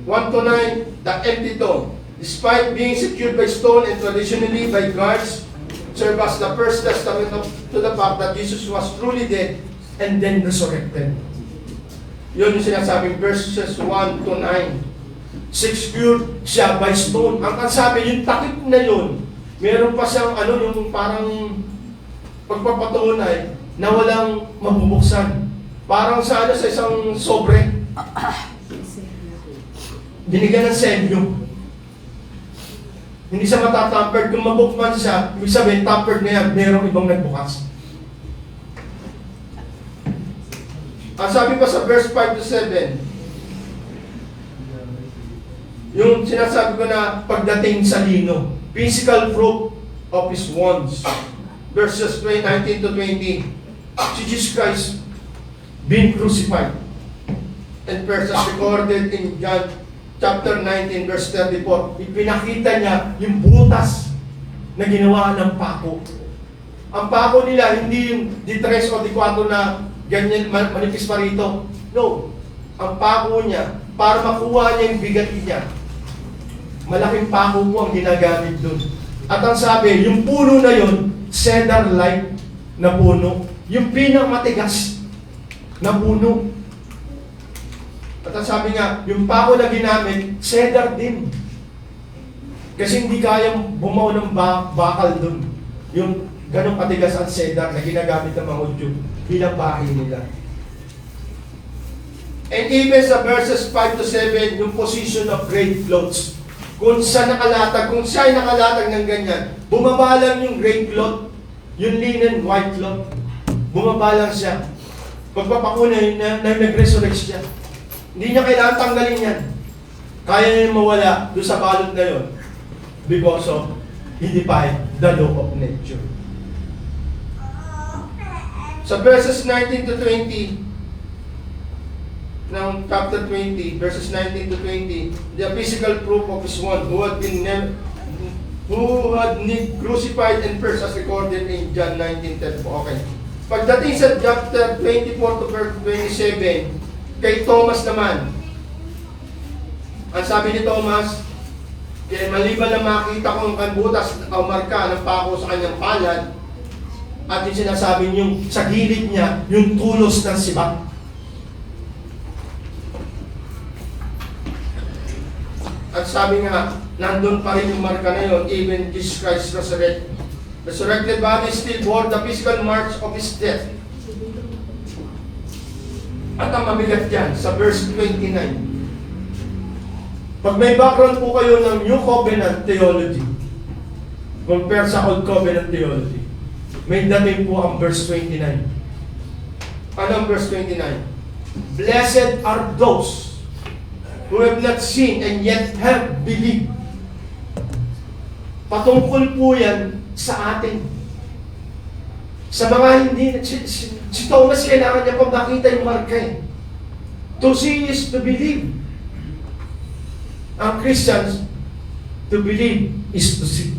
1 to 9, the empty tomb, despite being secured by stone and traditionally by guards, serve as the first testament to the fact that Jesus was truly dead and then resurrected. Yun yung sinasabing verses 1 to 9. Secured siya by stone. Ang sabi, yung takip na yun, meron pa siyang yung parang pagpapatunay na walang mabubuksan. Parang sa isang sobre. Binigyan ng selyo. Hindi siya matatampered. Kung mabukman siya, ibig sabihin, tampered na yan, merong ibang nagbukas. Ang sabi pa sa verse 5 to 7, yung sinasabi ko na pagdating sa lino, physical proof of His wounds. Verses 19 to 20, si Jesus Christ being crucified. And first as recorded in John chapter 19 verse 34, ipinakita niya yung butas na ginawa ng pako. Ang pako nila, hindi yung di 3 o di 4 na ganyan manipis pa rito. No. Ang pako niya, para makuha niya yung bigat niya, malaking pako po ang ginagamit doon. At ang sabi, yung puno na yun, cedar-like na puno. Yung pinakamatigas na puno. At ang sabi nga, yung pako na ginamit, cedar din. Kasi hindi kayang bumaw ng bakal dun. Yung ganong katigas ang cedar na ginagamit ng mga Hudyo bilang bahay nila. And even sa verses 5 to 7, yung position of grave clothes. Kung siya nakalatag, kung siya ay nakalatag ng ganyan, bumaba lang yung grave cloth, yung linen white cloth, bumaba lang siya. Pagpapakunay na nag-resurrect siya. Hindi niya kailangan tanggalin yan. Kaya niya mawala doon sa balot na yun because of he defied the law of nature. Sa verses 19 to 20 ng chapter 20, verses 19 to 20, the physical proof of His one who had been crucified and first as recorded in John 19:10. Okay. Pagdating sa chapter 24 to verse 27, kay Thomas naman, ang sabi ni Thomas, kaya maliban na makita ko ang butas o marka ng pako sa kanyang palad, at yung sinasabi niyong sa gilid niya, yung tulos ng sibak. At sabi nga, nandun pa rin yung marka na yun, even Jesus Christ resurrected body still bore the physical marks of His death. At ang mabigat dyan, sa verse 29. Pag may background po kayo ng New Covenant Theology, compare sa Old Covenant theology, may dating po ang verse 29. Anong verse 29? Blessed are those who have not seen and yet have believed. Patungkol po yan sa atin. Sa mga hindi, si Thomas kailangan niya pang makita yung marka eh. To see is to believe. Ang Christians, to believe is to see.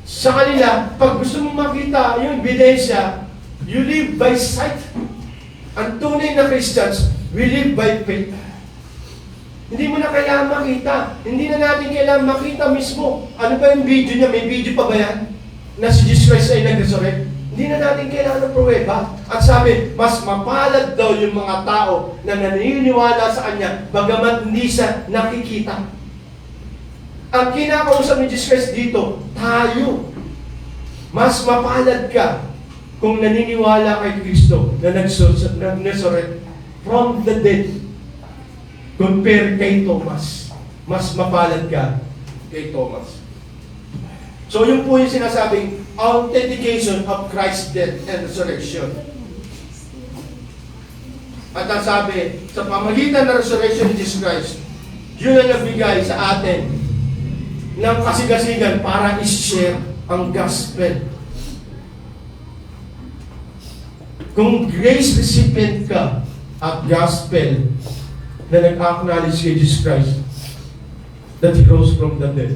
Sa kanila, pag gusto mong makita yung ebidensya, you live by sight. Ang tunay na Christians, we live by faith. Hindi mo na kailangan makita. Hindi na natin kailangan makita mismo. Ano ba yung video niya? May video pa ba yan? Na si Jesus Christ ay nag-resurrect? Hindi na natin kailangan ng pruweba. At sabi, mas mapalad daw yung mga tao na naniniwala sa Kanya, bagamat hindi siya nakikita. Ang kinakausap ni Jesus Christ dito, tayo. Mas mapalad ka kung naniniwala kay Kristo na nag-resurrect from the dead. Compare kay Thomas. Mas mapalad ka kay Thomas. So yun po yung sinasabing authentication of Christ's death and resurrection. At ang sabi, sa pamagitan ng resurrection ni Jesus Christ, yun ang nagbigay sa atin ng kasigasigan para i-share ang gospel. Kung grace recipient ka at gospel na nag-acknowledge kay Jesus Christ that He rose from the dead,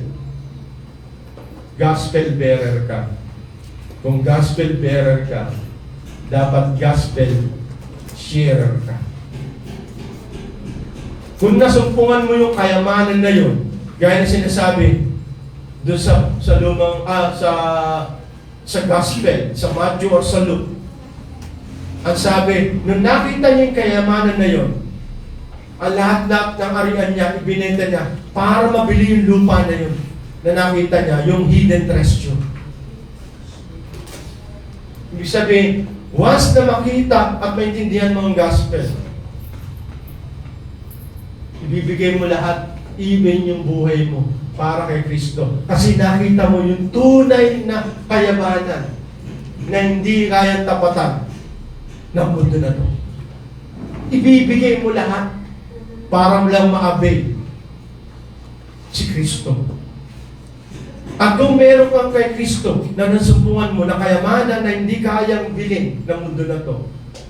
gospel bearer ka. Kung gospel bearer ka, dapat gospel sharer ka. Kung nasumpungan mo yung kayamanan na yun, gaya na sinasabi doon sa lumang sa gospel, sa Matthew or sa Luke, ang sabi, nung nakita niya yung kayamanan na yun, ang lahat-lahat ng arian niya, ibinenta niya para mabili yung lupa na yun na nakita niya, yung hidden treasure. Ibig sabihin, once na makita at maintindihan mo ang gospel, ibibigay mo lahat, even yung buhay mo, para kay Kristo. Kasi nakita mo yung tunay na kayamanan na hindi kayang tapatan ng mundo na to. Ibibigay mo lahat para lang ma-avail si Kristo. At kung meron kang kay Kristo na nasumpungan mo na kayamanan na hindi kayang bilhin ng mundo na to,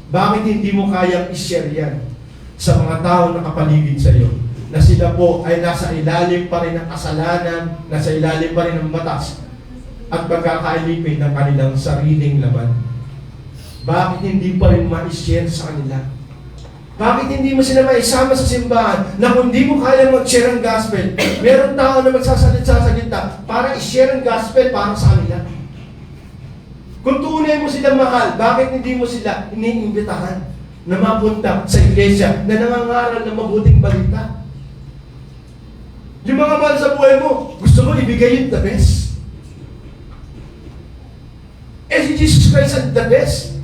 bakit hindi mo kayang i-share yan sa mga tao na kapaligid sa iyo? Na sila po ay nasa ilalim pa rin ng kasalanan, nasa ilalim pa rin ng batas, at pagkakailipin ng kanilang sariling laman. Bakit hindi pa rin ma-share sa kanila? Bakit hindi mo sila maisama sa simbahan na kung di mo kaya mag-share ang gospel, meron tao na magsasalita para i-share ang gospel para sa kanila? Kung tunay mo sila mahal, bakit hindi mo sila iniimbitahan na mapunta sa iglesia na nangangaral ng mabuting balita? Yung mga mahal sa buhay mo, gusto mo ibigay yung the best. Eh si Jesus Christ ang the best.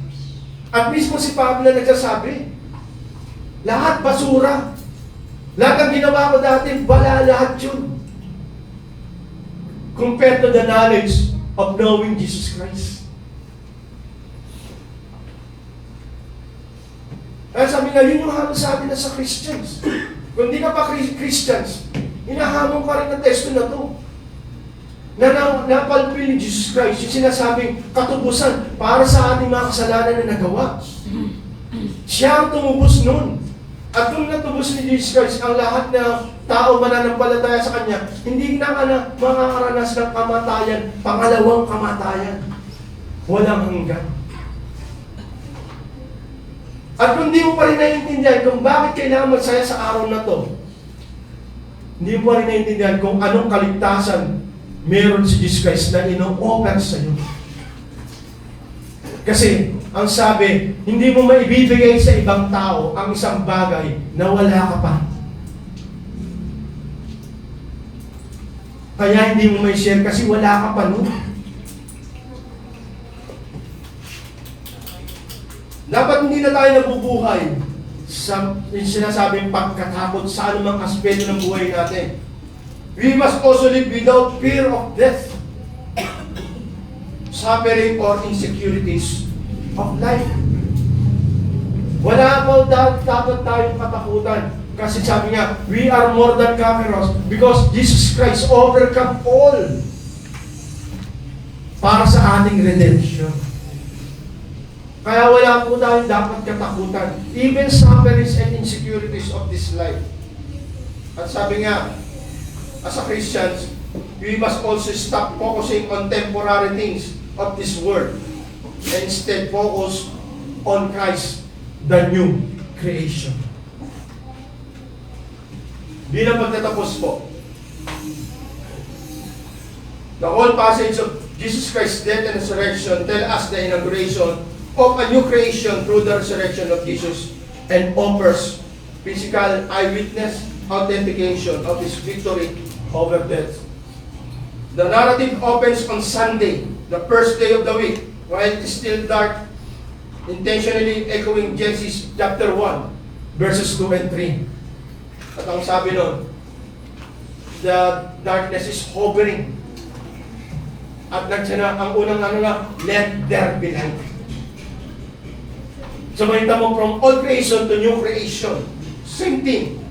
At mismo si Pablo nagsasabi, lahat basura. Lahat ang ginawa ko dati, wala lahat yun. Compared to the knowledge of knowing Jesus Christ. Kaya sabi nga, yun yung hamon sabi na sa Christians. Kung di ka pa Christians, hinahamon ka rin ng testo na to. Na napalpil ni Jesus Christ, yung sinasabing katubusan para sa ating mga kasalanan na nagawa. Siya ang tumubos nun. At kung natubos ni Jesus Christ ang lahat na tao mananampalataya sa Kanya, hindi na makakaranas ng kamatayan, pangalawang kamatayan. Walang hanggan. At kung di mo pa rin naiintindihan kung bakit kailangan magsaya sa araw na to, hindi mo pa rin naiintindihan kung anong kaligtasan meron si Jesus Christ na ino-offer sa iyo. Kasi, ang sabi, hindi mo maibibigay sa ibang tao ang isang bagay na wala ka pa. Kaya hindi mo may share kasi wala ka pa nun. Dapat hindi na tayo nabubuhay sa sinasabing pagkatakot sa anumang aspeto ng buhay natin. we must also live without fear of death, suffering, or insecurities of life. Wala po dapat tayong katakutan. Kasi sabi niya, we are more than conquerors because Jesus Christ overcome all para sa ating redemption. Kaya wala po tayong dapat katakutan. Even sufferings and insecurities of this life. At sabi nga, as a Christians, we must also stop focusing on temporary things of this world and instead focus on Christ, the new creation. Bilang pagtatapos po, the whole passage of Jesus Christ's death and resurrection tell us the inauguration of a new creation through the resurrection of Jesus and offers physical eyewitness authentication of His victory over death. The narrative opens on Sunday, the first day of the week, while it is still dark, intentionally echoing Genesis chapter 1, verses 2 and 3. At ang sabi nun, the darkness is hovering. At nagsana, ang unang let there be light. So makita mo from old creation to new creation. Same thing.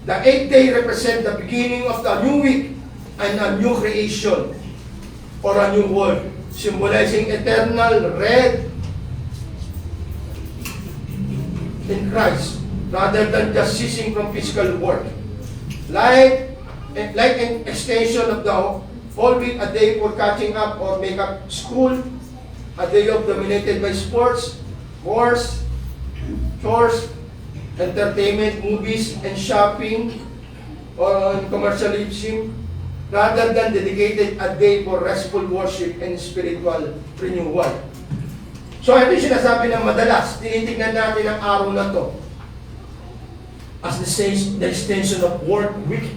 The 8th day represent the beginning of the new week and a new creation or a new world, symbolizing eternal red in Christ, rather than just ceasing from physical work. Like an extension of the whole week, a day for catching up or make up school, a day of dominated by sports, wars, chores, entertainment, movies, and shopping, or commercialism, rather than dedicated a day for restful worship and spiritual renewal. So ito yung sinasabi ng madalas, tinitignan natin ang araw na to as the extension of work week.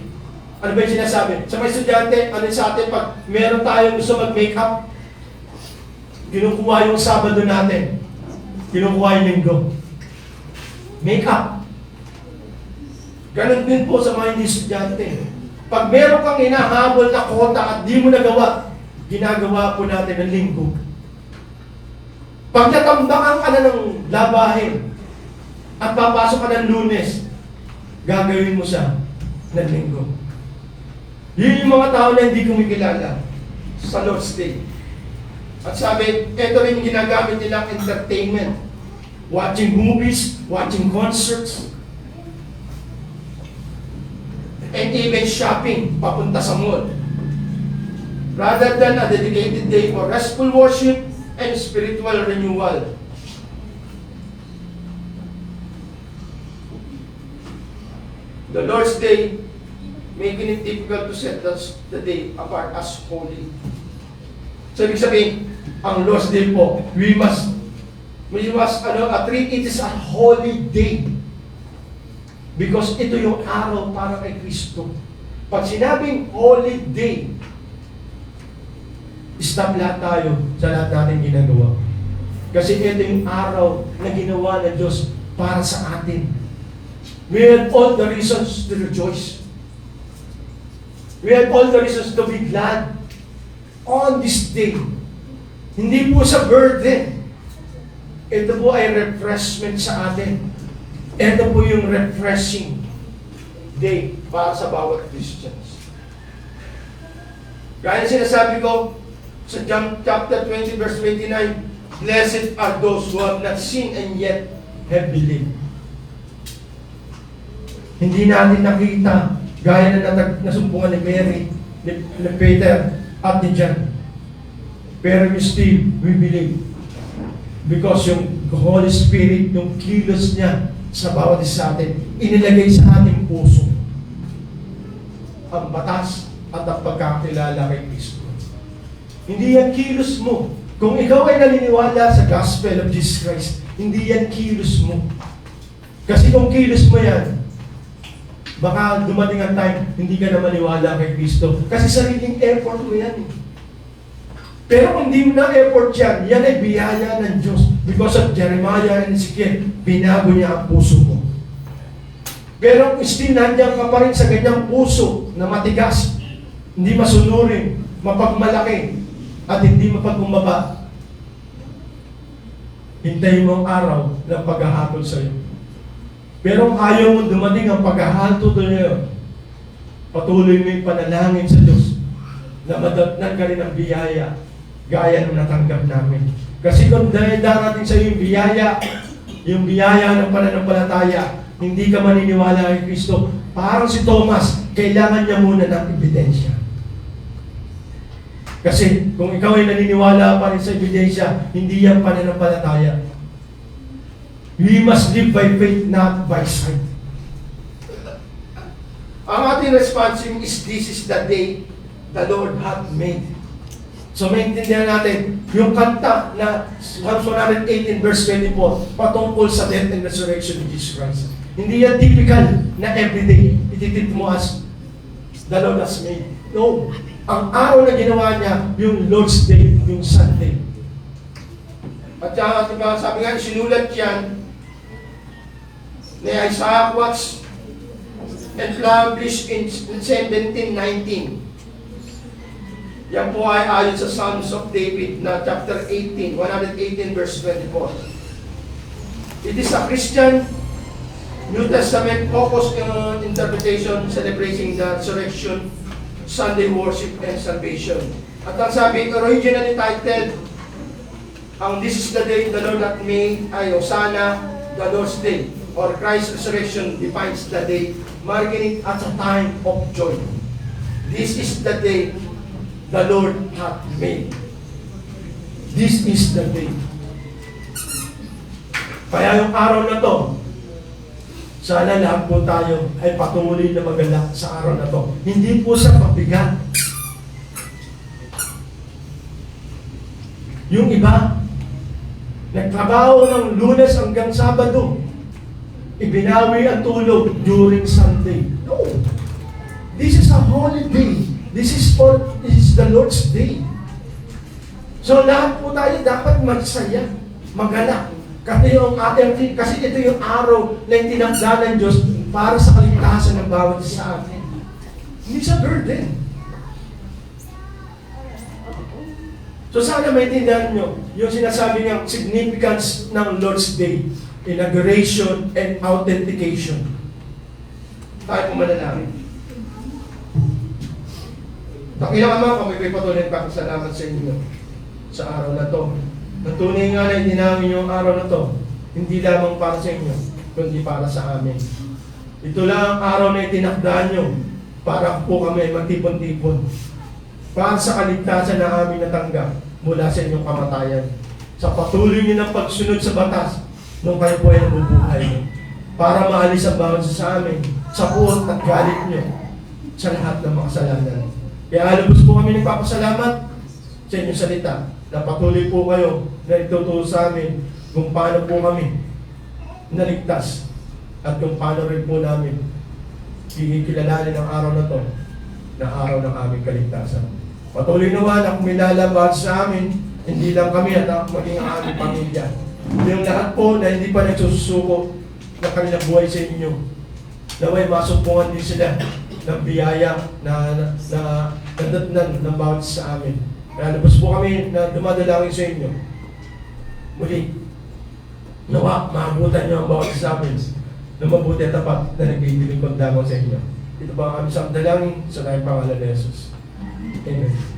Ano ba yung sinasabi? Sa mga estudyante, ano sa atin, pag meron tayong gusto mag-makeup, kinukuha yung Sabado natin, kinukuha yung Linggo. Makeup. Ganon din po sa mga hindi estudyante. Pag meron kang hinahabol na kota at di mo nagawa, ginagawa po natin ng Linggo. Pag natambakan ka na ng labahin at papasok ka ng Lunes, gagawin mo siya ng Linggo. Yun yung mga tao na hindi kumikilala sa Lord's Day. At sabi, ito rin yung ginagamit nilang entertainment. Watching movies, watching concerts, and even shopping papunta sa mall. Rather than a dedicated day for restful worship and spiritual renewal. The Lord's Day, making it difficult to set the day apart as holy. So, ibig sabihin, ang Lord's Day po, we must treat it as a holy day. Because ito yung araw para kay Kristo. Pag sinabing holy day, stop lahat tayo sa lahat natin ginagawa. Kasi ito yung araw na ginawa ng Diyos para sa atin. We have all the reasons to rejoice. We have all the reasons to be glad on this day. Hindi po sa burden. Ito po ay refreshment sa atin. Ito po yung refreshing day para sa bawat Christians. Gaya sinasabi ko sa John chapter 20 verse 29, blessed are those who have not seen and yet have believed. Hindi natin nakita gaya na nasumpungan ni Mary, ni Peter, at ni John. Pero we believe. Because yung Holy Spirit, yung kilos niya sa bawat isa atin, inilagay sa ating puso ang batas at ang pagkakilala kay Kristo. Hindi yan kilos mo. Kung ikaw ay naniniwala sa gospel of Jesus Christ, hindi yan kilos mo. Kasi kung kilos mo yan, baka dumating ang time, hindi ka na maniwala kay Kristo. Kasi sariling effort mo yan. Pero kung hindi mo na effort yan, yan ay biyaya ng Diyos. Because of Jeremiah and Ezekiel, binago niya ang puso mo. Pero kung still nandiyan ka pa rin sa ganyang puso, na matigas, hindi masunurin, mapagmalaki, at hindi mapagkumbaba. Hintayin mo ang araw ng paghahatol sa iyo. Pero kung ayaw mo dumating ang paghahatol sa iyo, patuloy mo yung panalangin sa Diyos na madatnan ka rin ang biyaya gaya ng natanggap namin. Kasi kung darating sa iyo yung biyaya ng pananampalataya, hindi ka maniniwala kay Kristo, parang si Thomas, kailangan niya muna ng ebidensya. Kasi kung ikaw ay naniniwala pa rin sa ebidensya, hindi yan pananampalataya. We must live by faith, not by sight. Ang ating response is, this is the day the Lord hath made. So maintindihan natin, yung kanta na Psalms 118 verse 24, patungkol sa death and resurrection of Jesus Christ. Hindi yan typical na everyday ititip mo as the Lord has made. No. Ang araw na ginawa niya, yung Lord's Day, yung Sunday. At diba, sabi nga, sinulat yan ni Isaiah Watts and published in 1719. Yan po ay ayon sa Psalms of David na chapter 18, 118 verse 24. It is a Christian New Testament focused interpretation celebrating the resurrection, Sunday worship, and salvation. At ang sabi, originally titled, This is the day the Lord hath made, ay Hosanna, the Lord's Day, or Christ's resurrection defines the day, marking it as a time of joy. This is the day the Lord hath made. This is the day. Kaya yung araw na to, sana lahat po tayo ay patuloy na magalak sa araw na to. Hindi po sa pabigat. Yung iba, nagtrabaho ng Lunes hanggang Sabado, ibinawi ang tulog during Sunday. No. This is a holiday. This is the Lord's Day. So lahat po tayo dapat magsaya, magalak. Kasi ito yung araw na itinakda ng Diyos para sa kaligtasan ng bawat isa sa atin. Hindi sa burden. So sana maintindihan nyo yung sinasabi niyang significance ng Lord's Day, inauguration and authentication. Tayo po manalangin. Dakilang Ama, kami ko'y patuloy pakasalamat sa inyo sa araw na to. Natunay nga na hindi namin yung araw na to, hindi lamang para sa inyo, kundi para sa amin. Ito lang ang araw na itinakdaan nyo para po kami magtipon-tipon. Para sa kaligtasan na aming natanggap mula sa inyong kamatayan. Sa patuloy nyo ng pagsunod sa batas nung kayo po ay nabubuhay nyo. Para maalis ang bawat sa amin, sa puot at galit nyo sa lahat ng mga kasalanan. Kaya lubos po kami nagpapasalamat sa inyong salita. Na patuloy po kayo na ituturo sa amin kung paano po kami naligtas at kung paano rin po namin kikilalanin ang araw na to na araw ng aming kaligtasan. Patuloy naman ang milalabas sa amin, hindi lang kami at maging ang aming pamilya. Yung lahat po na hindi pa nagsusuko na kanilang buhay sa inyo, naway masumpungan din sila ng biyaya na nadatnan ng bawat sa amin. Kaya labas po kami na dumadalangin sa inyo. Muli, nawa, maabutan niyo ang bawat sa amin na mabuti at tapat na nagbibigay kong damang sa inyo. Ito ba ang aming sa dalangin sa tayong pangalan ni Jesus. Amen.